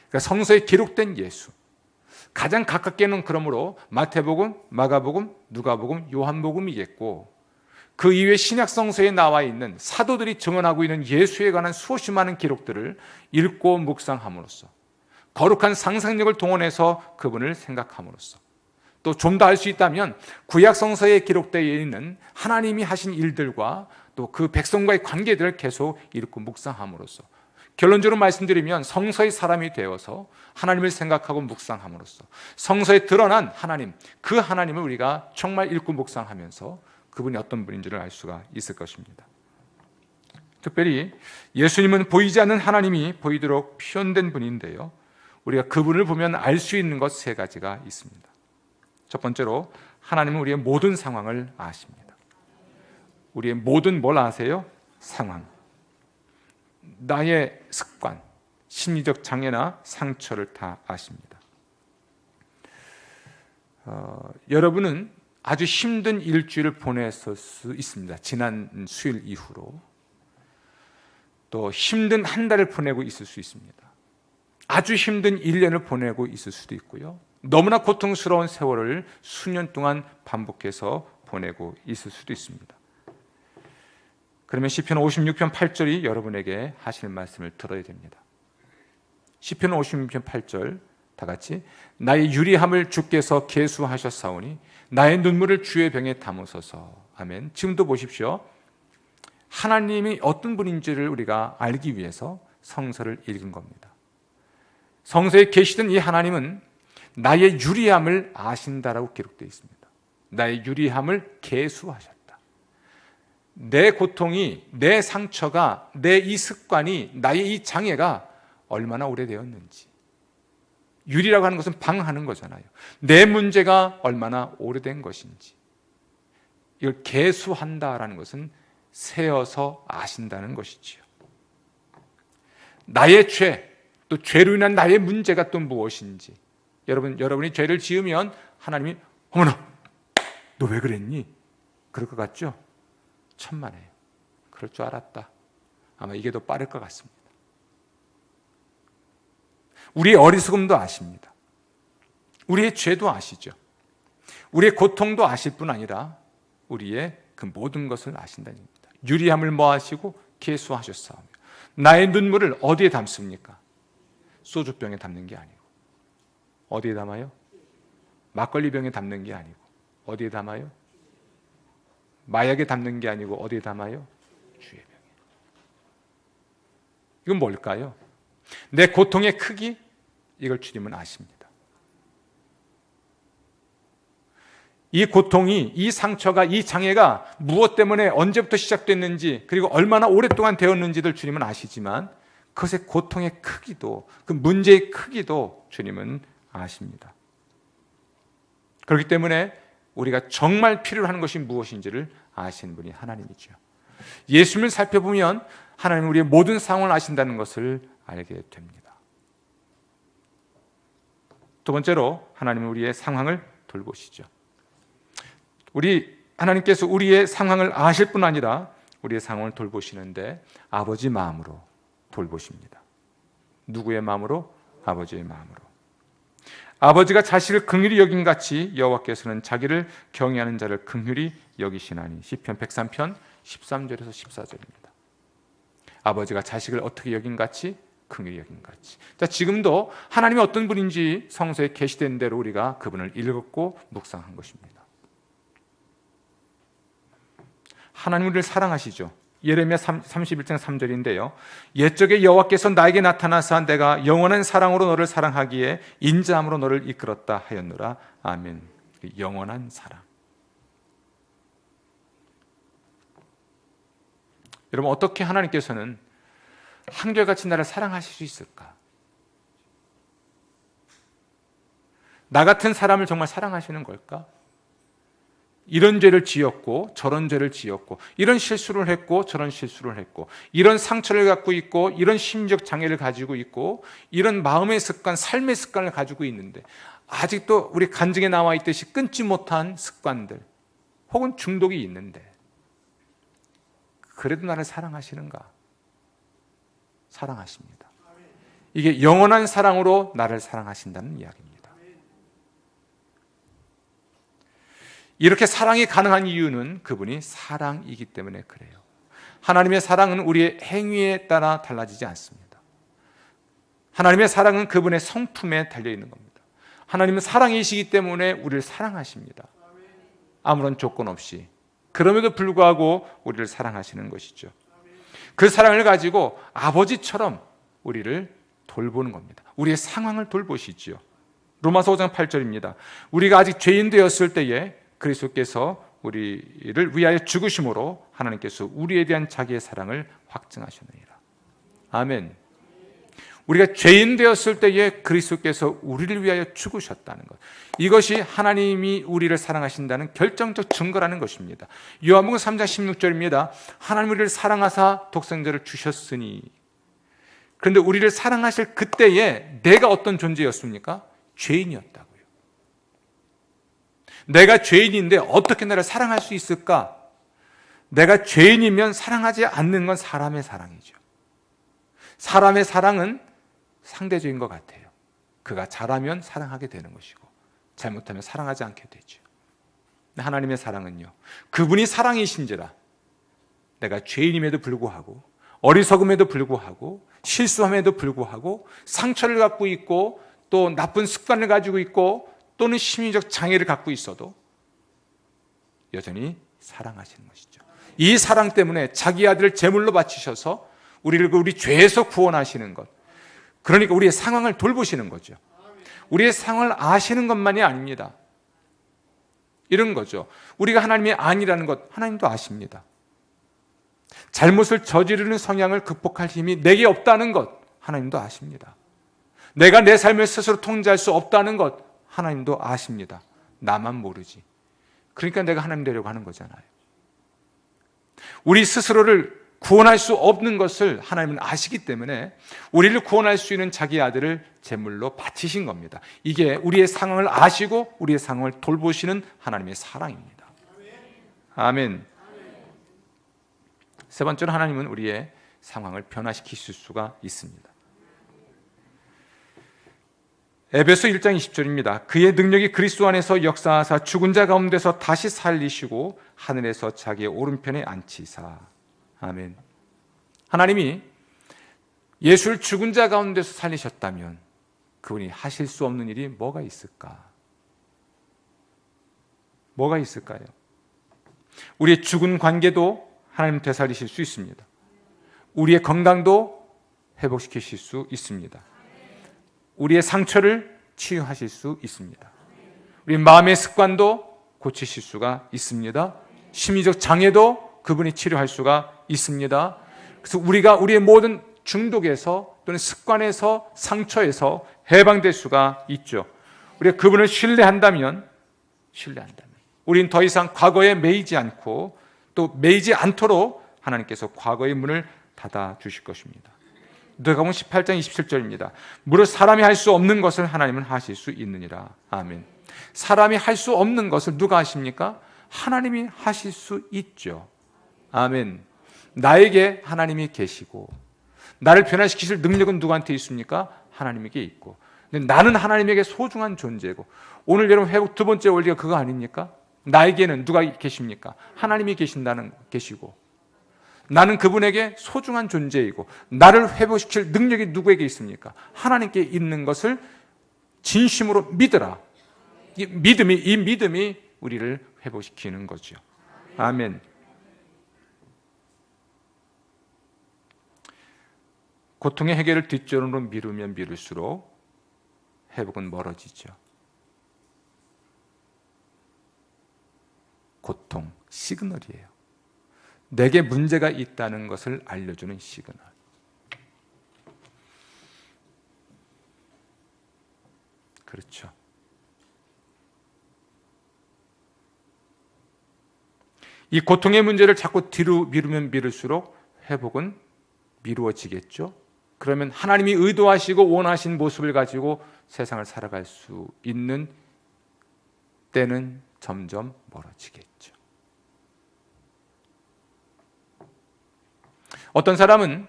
[SPEAKER 1] 그러니까 성서에 기록된 예수, 가장 가깝게는 그러므로 마태복음, 마가복음, 누가복음, 요한복음이겠고, 그 이외 신약 성서에 나와 있는 사도들이 증언하고 있는 예수에 관한 수없이 많은 기록들을 읽고 묵상함으로써, 거룩한 상상력을 동원해서 그분을 생각함으로써, 또 좀 더 알 수 있다면 구약 성서에 기록되어 있는 하나님이 하신 일들과 또 그 백성과의 관계들을 계속 읽고 묵상함으로써, 결론적으로 말씀드리면 성서의 사람이 되어서 하나님을 생각하고 묵상함으로써 성서에 드러난 하나님, 그 하나님을 우리가 정말 읽고 묵상하면서 그분이 어떤 분인지를 알 수가 있을 것입니다. 특별히 예수님은 보이지 않는 하나님이 보이도록 표현된 분인데요, 우리가 그분을 보면 알 수 있는 것 세 가지가 있습니다. 첫 번째로 하나님은 우리의 모든 상황을 아십니다. 우리의 모든 뭘 아세요? 상황. 나의 습관, 심리적 장애나 상처를 다 아십니다. 여러분은 아주 힘든 일주일을 보냈을 수 있습니다. 지난 수요일 이후로. 또 힘든 한 달을 보내고 있을 수 있습니다. 아주 힘든 1년을 보내고 있을 수도 있고요. 너무나 고통스러운 세월을 수년 동안 반복해서 보내고 있을 수도 있습니다. 그러면 시편 56편 8절이 여러분에게 하실 말씀을 들어야 됩니다. 시편 56편 8절 다 같이 나의 유리함을 주께서 계수하셨사오니 나의 눈물을 주의 병에 담으소서. 아멘. 지금도 보십시오. 하나님이 어떤 분인지를 우리가 알기 위해서 성서를 읽은 겁니다. 성서에 계시던 이 하나님은 나의 유리함을 아신다라고 기록되어 있습니다. 나의 유리함을 계수하셨다. 내 고통이, 내 상처가, 내 이 습관이, 나의 이 장애가 얼마나 오래되었는지. 유리라고 하는 것은 방하는 거잖아요. 내 문제가 얼마나 오래된 것인지. 이걸 계수한다라는 것은 세어서 아신다는 것이지요. 나의 죄, 또 죄로 인한 나의 문제가 또 무엇인지. 여러분이 죄를 지으면 하나님이 어머나 너 왜 그랬니? 그럴 것 같죠? 천만에요. 그럴 줄 알았다. 아마 이게 더 빠를 것 같습니다. 우리의 어리석음도 아십니다. 우리의 죄도 아시죠. 우리의 고통도 아실 뿐 아니라 우리의 그 모든 것을 아신다는 겁니다. 유리함을 뭐하시고 계수하셨사오며 나의 눈물을 어디에 담습니까? 소주병에 담는 게 아니고 어디에 담아요? 막걸리병에 담는 게 아니고 어디에 담아요? 마약에 담는 게 아니고 어디에 담아요? 주의 병에. 이건 뭘까요? 내 고통의 크기? 이걸 주님은 아십니다. 이 고통이, 이 상처가, 이 장애가 무엇 때문에 언제부터 시작됐는지 그리고 얼마나 오랫동안 되었는지를 주님은 아시지만 그것의 고통의 크기도, 그 문제의 크기도 주님은 아십니다. 그렇기 때문에 우리가 정말 필요로 하는 것이 무엇인지를 아시는 분이 하나님이죠. 예수님을 살펴보면 하나님은 우리의 모든 상황을 아신다는 것을 알게 됩니다. 두 번째로 하나님은 우리의 상황을 돌보시죠. 하나님께서 우리의 상황을 아실 뿐 아니라 우리의 상황을 돌보시는데 아버지 마음으로 돌보십니다. 누구의 마음으로? 아버지의 마음으로. 아버지가 자식을 긍휼히 여긴 같이 여호와께서는 자기를 경외하는 자를 긍휼히 여기시나니. 시편 103편 13절에서 14절입니다. 아버지가 자식을 어떻게 여긴 같이? 긍휼히 여긴 같이. 자, 지금도 하나님이 어떤 분인지 성서에 계시된 대로 우리가 그분을 읽었고 묵상한 것입니다. 하나님 우리를 사랑하시죠. 예레미야 31장 3절인데요. 옛적에 여호와께서 나에게 나타나사 내가 영원한 사랑으로 너를 사랑하기에 인자함으로 너를 이끌었다 하였노라. 아멘. 영원한 사랑. 여러분, 어떻게 하나님께서는 한결같이 나를 사랑하실 수 있을까? 나 같은 사람을 정말 사랑하시는 걸까? 이런 죄를 지었고 저런 죄를 지었고 이런 실수를 했고 저런 실수를 했고 이런 상처를 갖고 있고 이런 심적 장애를 가지고 있고 이런 마음의 습관, 삶의 습관을 가지고 있는데 아직도 우리 간증에 나와 있듯이 끊지 못한 습관들 혹은 중독이 있는데 그래도 나를 사랑하시는가? 사랑하십니다. 이게 영원한 사랑으로 나를 사랑하신다는 이야기입니다. 이렇게 사랑이 가능한 이유는 그분이 사랑이기 때문에 그래요. 하나님의 사랑은 우리의 행위에 따라 달라지지 않습니다. 하나님의 사랑은 그분의 성품에 달려있는 겁니다. 하나님은 사랑이시기 때문에 우리를 사랑하십니다. 아무런 조건 없이. 그럼에도 불구하고 우리를 사랑하시는 것이죠. 그 사랑을 가지고 아버지처럼 우리를 돌보는 겁니다. 우리의 상황을 돌보시지요. 로마서 5장 8절입니다. 우리가 아직 죄인 되었을 때에 그리스도께서 우리를 위하여 죽으심으로 하나님께서 우리에 대한 자기의 사랑을 확증하셨느니라. 아멘. 우리가 죄인 되었을 때에 그리스도께서 우리를 위하여 죽으셨다는 것. 이것이 하나님이 우리를 사랑하신다는 결정적 증거라는 것입니다. 요한복음 3장 16절입니다. 하나님 우리를 사랑하사 독생자를 주셨으니. 그런데 우리를 사랑하실 그때에 내가 어떤 존재였습니까? 죄인이었다고요. 내가 죄인인데 어떻게 나를 사랑할 수 있을까? 내가 죄인이면 사랑하지 않는 건 사람의 사랑이죠. 사람의 사랑은 상대적인 것 같아요. 그가 잘하면 사랑하게 되는 것이고 잘못하면 사랑하지 않게 되죠. 하나님의 사랑은요, 그분이 사랑이신지라 내가 죄인임에도 불구하고 어리석음에도 불구하고 실수함에도 불구하고 상처를 갖고 있고 또 나쁜 습관을 가지고 있고 또는 심리적 장애를 갖고 있어도 여전히 사랑하시는 것이죠. 이 사랑 때문에 자기 아들을 제물로 바치셔서 우리를 우리 죄에서 구원하시는 것, 그러니까 우리의 상황을 돌보시는 거죠. 우리의 상황을 아시는 것만이 아닙니다. 이런 거죠. 우리가 하나님이 아니라는 것 하나님도 아십니다. 잘못을 저지르는 성향을 극복할 힘이 내게 없다는 것 하나님도 아십니다. 내가 내 삶을 스스로 통제할 수 없다는 것 하나님도 아십니다. 나만 모르지. 그러니까 내가 하나님 되려고 하는 거잖아요. 우리 스스로를 구원할 수 없는 것을 하나님은 아시기 때문에 우리를 구원할 수 있는 자기 아들을 제물로 바치신 겁니다. 이게 우리의 상황을 아시고 우리의 상황을 돌보시는 하나님의 사랑입니다. 아멘. 세 번째로 하나님은 우리의 상황을 변화시키실 수가 있습니다. 에베소 1장 20절입니다. 그의 능력이 그리스도 안에서 역사하사 죽은 자 가운데서 다시 살리시고 하늘에서 자기의 오른편에 앉히사. 아멘. 하나님이 예수를 죽은 자 가운데서 살리셨다면 그분이 하실 수 없는 일이 뭐가 있을까? 뭐가 있을까요? 우리의 죽은 관계도 하나님 되살리실 수 있습니다. 우리의 건강도 회복시키실 수 있습니다. 우리의 상처를 치유하실 수 있습니다. 우리 마음의 습관도 고치실 수가 있습니다. 심리적 장애도 그분이 치료할 수가 있습니다. 그래서 우리가 우리의 모든 중독에서 또는 습관에서 상처에서 해방될 수가 있죠. 우리가 그분을 신뢰한다면 우리는 더 이상 과거에 매이지 않고 또 매이지 않도록 하나님께서 과거의 문을 닫아 주실 것입니다. 누가복음 18장 27절입니다. 무릇 사람이 할 수 없는 것을 하나님은 하실 수 있느니라. 아멘. 사람이 할 수 없는 것을 누가 하십니까? 하나님이 하실 수 있죠. 아멘. 나에게 하나님이 계시고 나를 변화시키실 능력은 누구한테 있습니까? 하나님에게 있고. 근데 나는 하나님에게 소중한 존재고, 오늘 여러분 회복 두 번째 원리가 그거 아닙니까? 나에게는 누가 계십니까? 하나님이 계시고 나는 그분에게 소중한 존재이고 나를 회복시킬 능력이 누구에게 있습니까? 하나님께 있는 것을 진심으로 믿으라. 이 믿음이 우리를 회복시키는 거죠. 아멘. 고통의 해결을 뒷전으로 미루면 미룰수록 회복은 멀어지죠. 고통, 시그널이에요. 내게 문제가 있다는 것을 알려주는 시그널. 그렇죠. 이 고통의 문제를 자꾸 뒤로 미루면 미룰수록 회복은 미루어지겠죠. 그러면 하나님이 의도하시고 원하신 모습을 가지고 세상을 살아갈 수 있는 때는 점점 멀어지겠죠. 어떤 사람은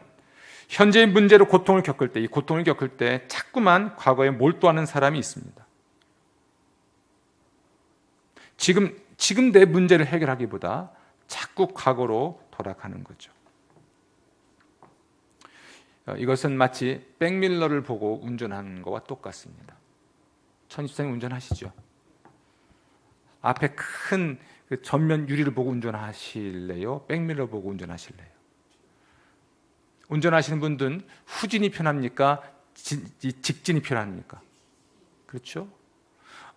[SPEAKER 1] 현재의 문제로 고통을 겪을 때, 이 고통을 겪을 때 자꾸만 과거에 몰두하는 사람이 있습니다. 지금 내 문제를 해결하기보다 자꾸 과거로 돌아가는 거죠. 이것은 마치 백밀러를 보고 운전하는 것과 똑같습니다. 천십생 운전하시죠? 앞에 큰 그 전면 유리를 보고 운전하실래요? 백밀러 보고 운전하실래요? 운전하시는 분들은 후진이 편합니까? 직진이 편합니까? 그렇죠?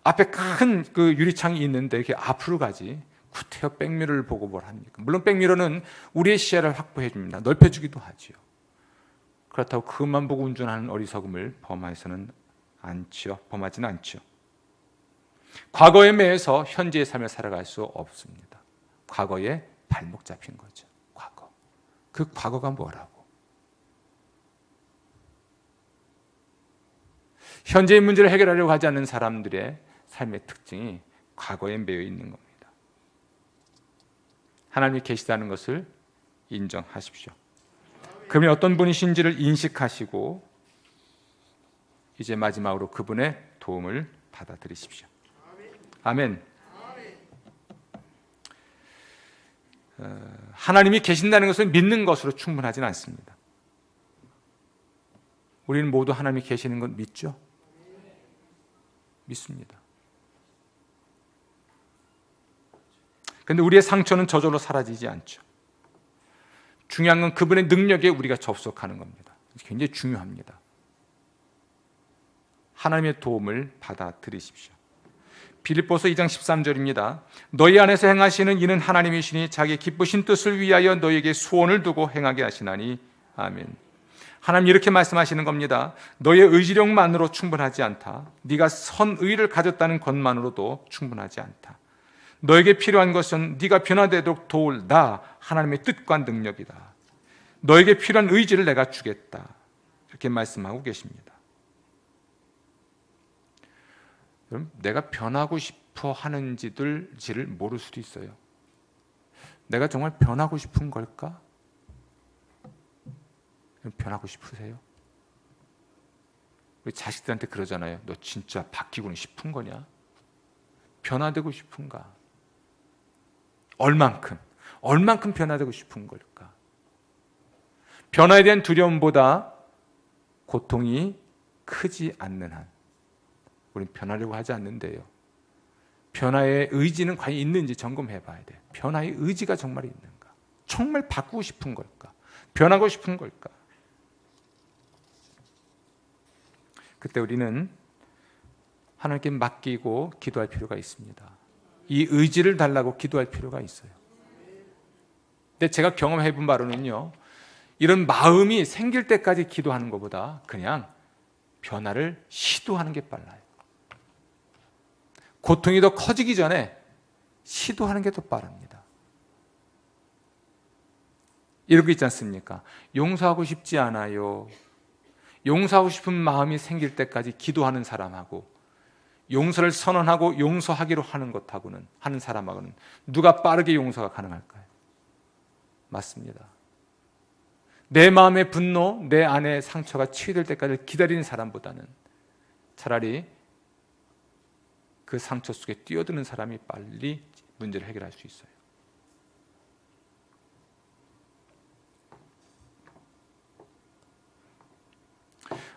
[SPEAKER 1] 앞에 큰 그 유리창이 있는데 이렇게 앞으로 가지 구태여 백미러를 보고 뭘 합니까? 물론 백미러는 우리의 시야를 확보해 줍니다. 넓혀주기도 하죠. 그렇다고 그것만 보고 운전하는 어리석음을 범하지는 않죠. 과거에 매여서 현재의 삶을 살아갈 수 없습니다. 과거에 발목 잡힌 거죠. 과거. 그 과거가 뭐라고? 현재의 문제를 해결하려고 하지 않는 사람들의 삶의 특징이 과거에 매여 있는 겁니다. 하나님이 계시다는 것을 인정하십시오. 그분이 어떤 분이신지를 인식하시고 이제 마지막으로 그분의 도움을 받아들이십시오. 아멘. 하나님이 계신다는 것을 믿는 것으로 충분하지는 않습니다. 우리는 모두 하나님이 계시는 건 믿죠? 믿습니다. 그런데 우리의 상처는 저절로 사라지지 않죠. 중요한 건 그분의 능력에 우리가 접속하는 겁니다. 굉장히 중요합니다. 하나님의 도움을 받아들이십시오. 빌립보서 2장 13절입니다. 너희 안에서 행하시는 이는 하나님이시니 자기 기쁘신 뜻을 위하여 너희에게 소원을 두고 행하게 하시나니. 아멘. 하나님 이렇게 말씀하시는 겁니다. 너의 의지력만으로 충분하지 않다. 네가 선의를 가졌다는 것만으로도 충분하지 않다. 너에게 필요한 것은 네가 변화되도록 도울 나 하나님의 뜻과 능력이다. 너에게 필요한 의지를 내가 주겠다. 이렇게 말씀하고 계십니다. 그럼 내가 변하고 싶어 하는지를 모를 수도 있어요. 내가 정말 변하고 싶은 걸까? 변하고 싶으세요? 우리 자식들한테 그러잖아요. 너 진짜 바뀌고는 싶은 거냐? 변화되고 싶은가? 얼만큼 변화되고 싶은 걸까? 변화에 대한 두려움보다 고통이 크지 않는 한 우리는 변하려고 하지 않는데요. 변화의 의지는 과연 있는지 점검해 봐야 돼요. 변화의 의지가 정말 있는가? 정말 바꾸고 싶은 걸까? 변하고 싶은 걸까? 그때 우리는 하나님께 맡기고 기도할 필요가 있습니다. 이 의지를 달라고 기도할 필요가 있어요. 근데 제가 경험해 본 바로는요, 이런 마음이 생길 때까지 기도하는 것보다 그냥 변화를 시도하는 게 빨라요. 고통이 더 커지기 전에 시도하는 게 더 빠릅니다. 이러고 있지 않습니까? 용서하고 싶지 않아요. 용서하고 싶은 마음이 생길 때까지 기도하는 사람하고 용서를 선언하고 용서하기로 하는 사람하고는 누가 빠르게 용서가 가능할까요? 맞습니다. 내 마음의 분노, 내 안의 상처가 치유될 때까지 기다리는 사람보다는 차라리 그 상처 속에 뛰어드는 사람이 빨리 문제를 해결할 수 있어요.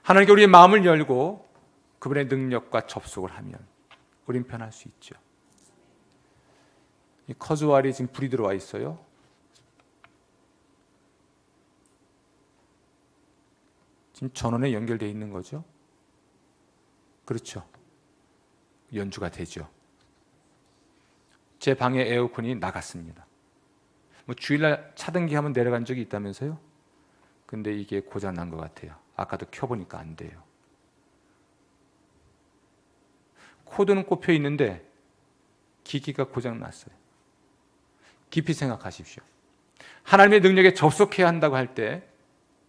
[SPEAKER 1] 하나님께 우리의 마음을 열고 그분의 능력과 접속을 하면 우린 변할 수 있죠. 이 커즈왈이 지금 불이 들어와 있어요. 지금 전원에 연결되어 있는 거죠. 그렇죠. 연주가 되죠. 제 방에 에어컨이 나갔습니다. 주일날 차등기 한번 내려간 적이 있다면서요? 근데 이게 고장 난 것 같아요. 아까도 켜보니까 안 돼요. 코드는 꼽혀 있는데 기기가 고장 났어요. 깊이 생각하십시오. 하나님의 능력에 접속해야 한다고 할 때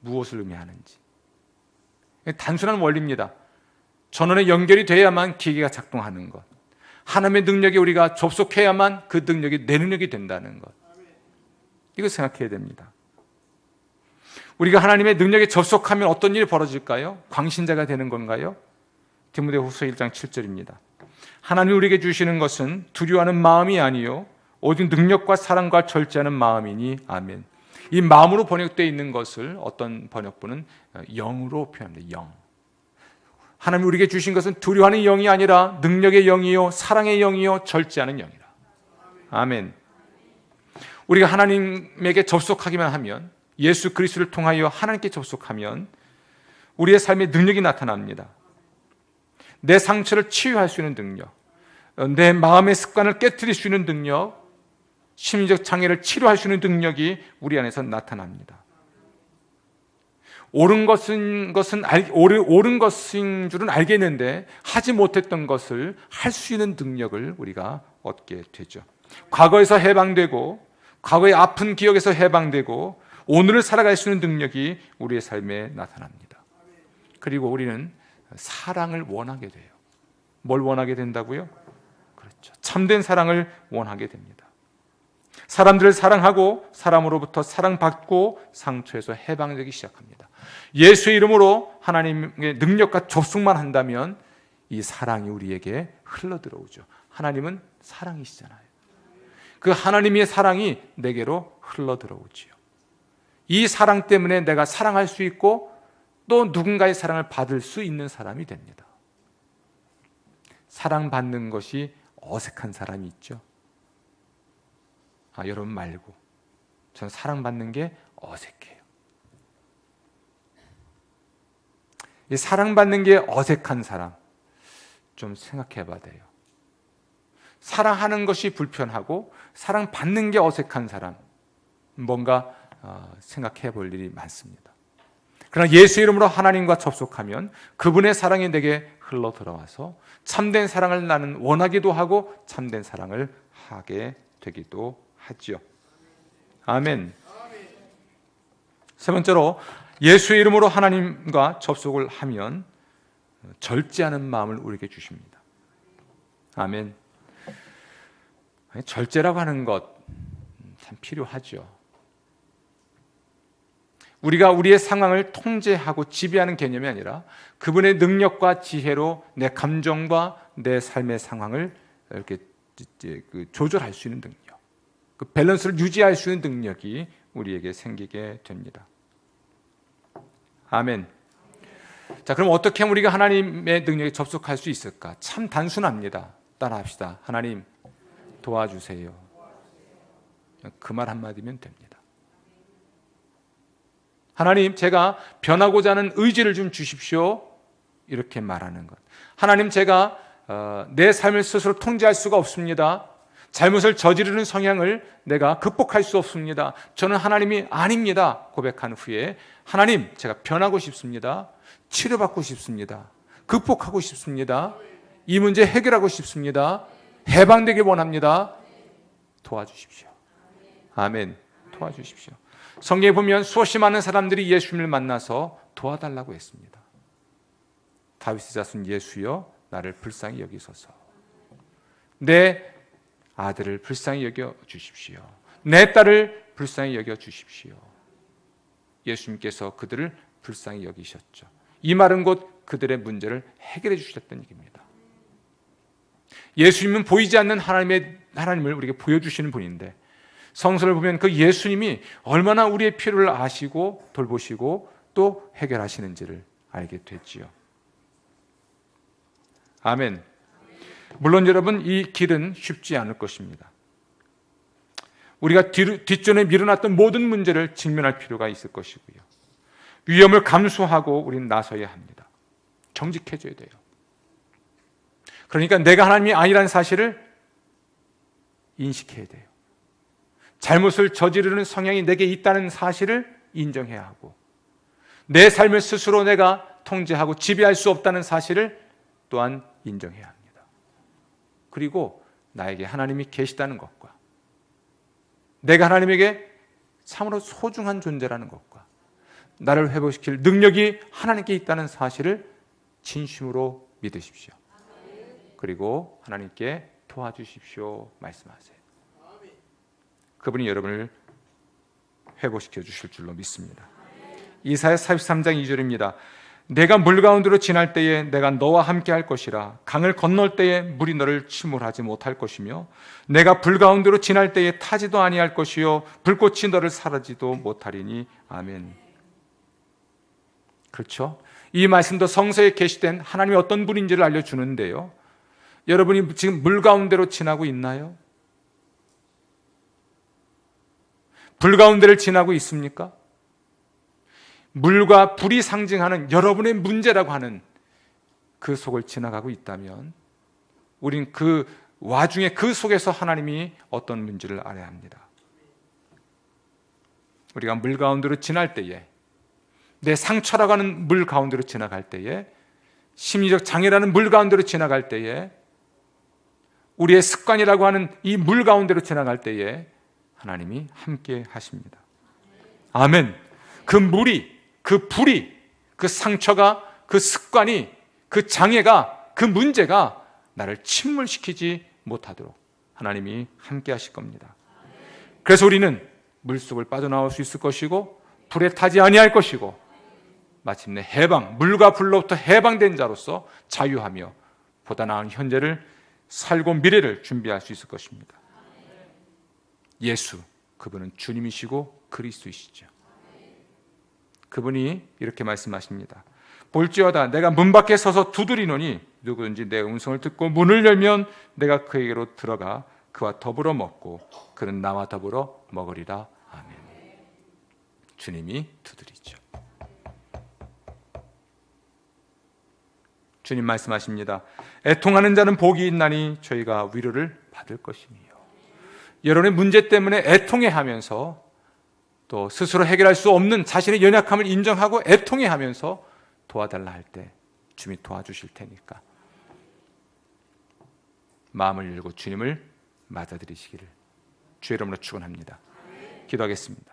[SPEAKER 1] 무엇을 의미하는지. 단순한 원리입니다. 전원에 연결이 돼야만 기기가 작동하는 것. 하나님의 능력에 우리가 접속해야만 그 능력이 내 능력이 된다는 것. 이거 생각해야 됩니다. 우리가 하나님의 능력에 접속하면 어떤 일이 벌어질까요? 광신자가 되는 건가요? 디모데후서 1장 7절입니다. 하나님이 우리에게 주시는 것은 두려워하는 마음이 아니요 오직 능력과 사랑과 절제하는 마음이니. 아멘. 이 마음으로 번역되어 있는 것을 어떤 번역본은 영으로 표현합니다. 영. 하나님이 우리에게 주신 것은 두려워하는 영이 아니라 능력의 영이요 사랑의 영이요 절제하는 영이라. 아멘. 우리가 하나님에게 접속하기만 하면, 예수 그리스도를 통하여 하나님께 접속하면 우리의 삶에 능력이 나타납니다. 내 상처를 치유할 수 있는 능력, 내 마음의 습관을 깨트릴 수 있는 능력, 심리적 장애를 치료할 수 있는 능력이 우리 안에서 나타납니다. 옳은 것인 줄은 알겠는데 하지 못했던 것을 할 수 있는 능력을 우리가 얻게 되죠. 과거에서 해방되고, 과거의 아픈 기억에서 해방되고 오늘을 살아갈 수 있는 능력이 우리의 삶에 나타납니다. 그리고 우리는 사랑을 원하게 돼요. 뭘 원하게 된다고요? 그렇죠. 참된 사랑을 원하게 됩니다. 사람들을 사랑하고 사람으로부터 사랑받고 상처에서 해방되기 시작합니다. 예수의 이름으로 하나님의 능력과 접속만 한다면 이 사랑이 우리에게 흘러들어오죠. 하나님은 사랑이시잖아요. 그 하나님의 사랑이 내게로 흘러 들어오지요. 이 사랑 때문에 내가 사랑할 수 있고 또 누군가의 사랑을 받을 수 있는 사람이 됩니다. 사랑받는 것이 어색한 사람이 있죠. 여러분 말고 저는 사랑받는 게 어색해요. 이 사랑받는 게 어색한 사람 좀 생각해 봐야 돼요. 사랑하는 것이 불편하고 사랑받는 게 어색한 사람 뭔가 생각해 볼 일이 많습니다. 그러나 예수 이름으로 하나님과 접속하면 그분의 사랑이 내게 흘러 들어와서 참된 사랑을 나는 원하기도 하고 참된 사랑을 하게 되기도 하지요. 아멘. 세 번째로 예수의 이름으로 하나님과 접속을 하면 절제하는 마음을 우리에게 주십니다. 아멘. 절제라고 하는 것 참 필요하죠. 우리가 우리의 상황을 통제하고 지배하는 개념이 아니라 그분의 능력과 지혜로 내 감정과 내 삶의 상황을 이렇게 조절할 수 있는 능력, 그 밸런스를 유지할 수 있는 능력이 우리에게 생기게 됩니다. 아멘. 자, 그럼 어떻게 하면 우리가 하나님의 능력에 접속할 수 있을까? 참 단순합니다. 따라합시다. 하나님 도와주세요. 그 말 한마디면 됩니다. 하나님, 제가 변하고자 하는 의지를 좀 주십시오. 이렇게 말하는 것. 하나님, 제가 내 삶을 스스로 통제할 수가 없습니다. 잘못을 저지르는 성향을 내가 극복할 수 없습니다. 저는 하나님이 아닙니다. 고백한 후에 하나님, 제가 변하고 싶습니다. 치료받고 싶습니다. 극복하고 싶습니다. 이 문제 해결하고 싶습니다. 해방되기 원합니다. 도와주십시오. 아멘. 도와주십시오. 성경에 보면 수없이 많은 사람들이 예수님을 만나서 도와달라고 했습니다. 다윗의 자손 예수여, 나를 불쌍히 여기소서. 내 아들을 불쌍히 여겨 주십시오. 내 딸을 불쌍히 여겨 주십시오. 예수님께서 그들을 불쌍히 여기셨죠. 이 말은 곧 그들의 문제를 해결해 주셨다는 얘기입니다. 예수님은 보이지 않는 하나님을 우리에게 보여주시는 분인데 성서를 보면 그 예수님이 얼마나 우리의 필요를 아시고 돌보시고 또 해결하시는지를 알게 됐지요. 아멘. 물론 여러분, 이 길은 쉽지 않을 것입니다. 우리가 뒷전에 밀어놨던 모든 문제를 직면할 필요가 있을 것이고요. 위험을 감수하고 우리는 나서야 합니다. 정직해져야 돼요. 그러니까 내가 하나님이 아니라는 사실을 인식해야 돼요. 잘못을 저지르는 성향이 내게 있다는 사실을 인정해야 하고 내 삶을 스스로 내가 통제하고 지배할 수 없다는 사실을 또한 인정해야 합니다. 그리고 나에게 하나님이 계시다는 것과 내가 하나님에게 참으로 소중한 존재라는 것과 나를 회복시킬 능력이 하나님께 있다는 사실을 진심으로 믿으십시오. 그리고 하나님께 도와주십시오 말씀하세요. 그분이 여러분을 회복시켜 주실 줄로 믿습니다. 이사야 43장 2절입니다. 내가 물 가운데로 지날 때에 내가 너와 함께 할 것이라. 강을 건널 때에 물이 너를 침몰하지 못할 것이며 내가 불 가운데로 지날 때에 타지도 아니할 것이요 불꽃이 너를 사르지도 못하리니. 아멘. 그렇죠? 이 말씀도 성서에 계시된 하나님이 어떤 분인지를 알려주는데요. 여러분이 지금 물 가운데로 지나고 있나요? 불 가운데를 지나고 있습니까? 물과 불이 상징하는 여러분의 문제라고 하는 그 속을 지나가고 있다면 우린 그 와중에 그 속에서 하나님이 어떤 문제를 알아야 합니다. 우리가 물 가운데로 지날 때에, 내 상처라고 하는 물 가운데로 지나갈 때에, 심리적 장애라는 물 가운데로 지나갈 때에, 우리의 습관이라고 하는 이 물 가운데로 지나갈 때에 하나님이 함께 하십니다. 아멘. 그 물이, 그 불이, 그 상처가, 그 습관이, 그 장애가, 그 문제가 나를 침몰시키지 못하도록 하나님이 함께 하실 겁니다. 그래서 우리는 물속을 빠져나올 수 있을 것이고 불에 타지 아니할 것이고 마침내 해방, 물과 불로부터 해방된 자로서 자유하며 보다 나은 현재를 살고 미래를 준비할 수 있을 것입니다. 예수, 그분은 주님이시고 그리스도이시죠. 그분이 이렇게 말씀하십니다. 볼지어다 내가 문 밖에 서서 두드리노니 누구든지 내 음성을 듣고 문을 열면 내가 그에게로 들어가 그와 더불어 먹고 그는 나와 더불어 먹으리라. 아멘. 주님이 두드리죠. 주님 말씀하십니다. 애통하는 자는 복이 있나니 저희가 위로를 받을 것이며. 여러분의 문제 때문에 애통해하면서 또 스스로 해결할 수 없는 자신의 연약함을 인정하고 애통해하면서 도와달라 할 때 주님이 도와주실 테니까 마음을 열고 주님을 맞아들이시기를 주의 이름으로 축원합니다. 기도하겠습니다.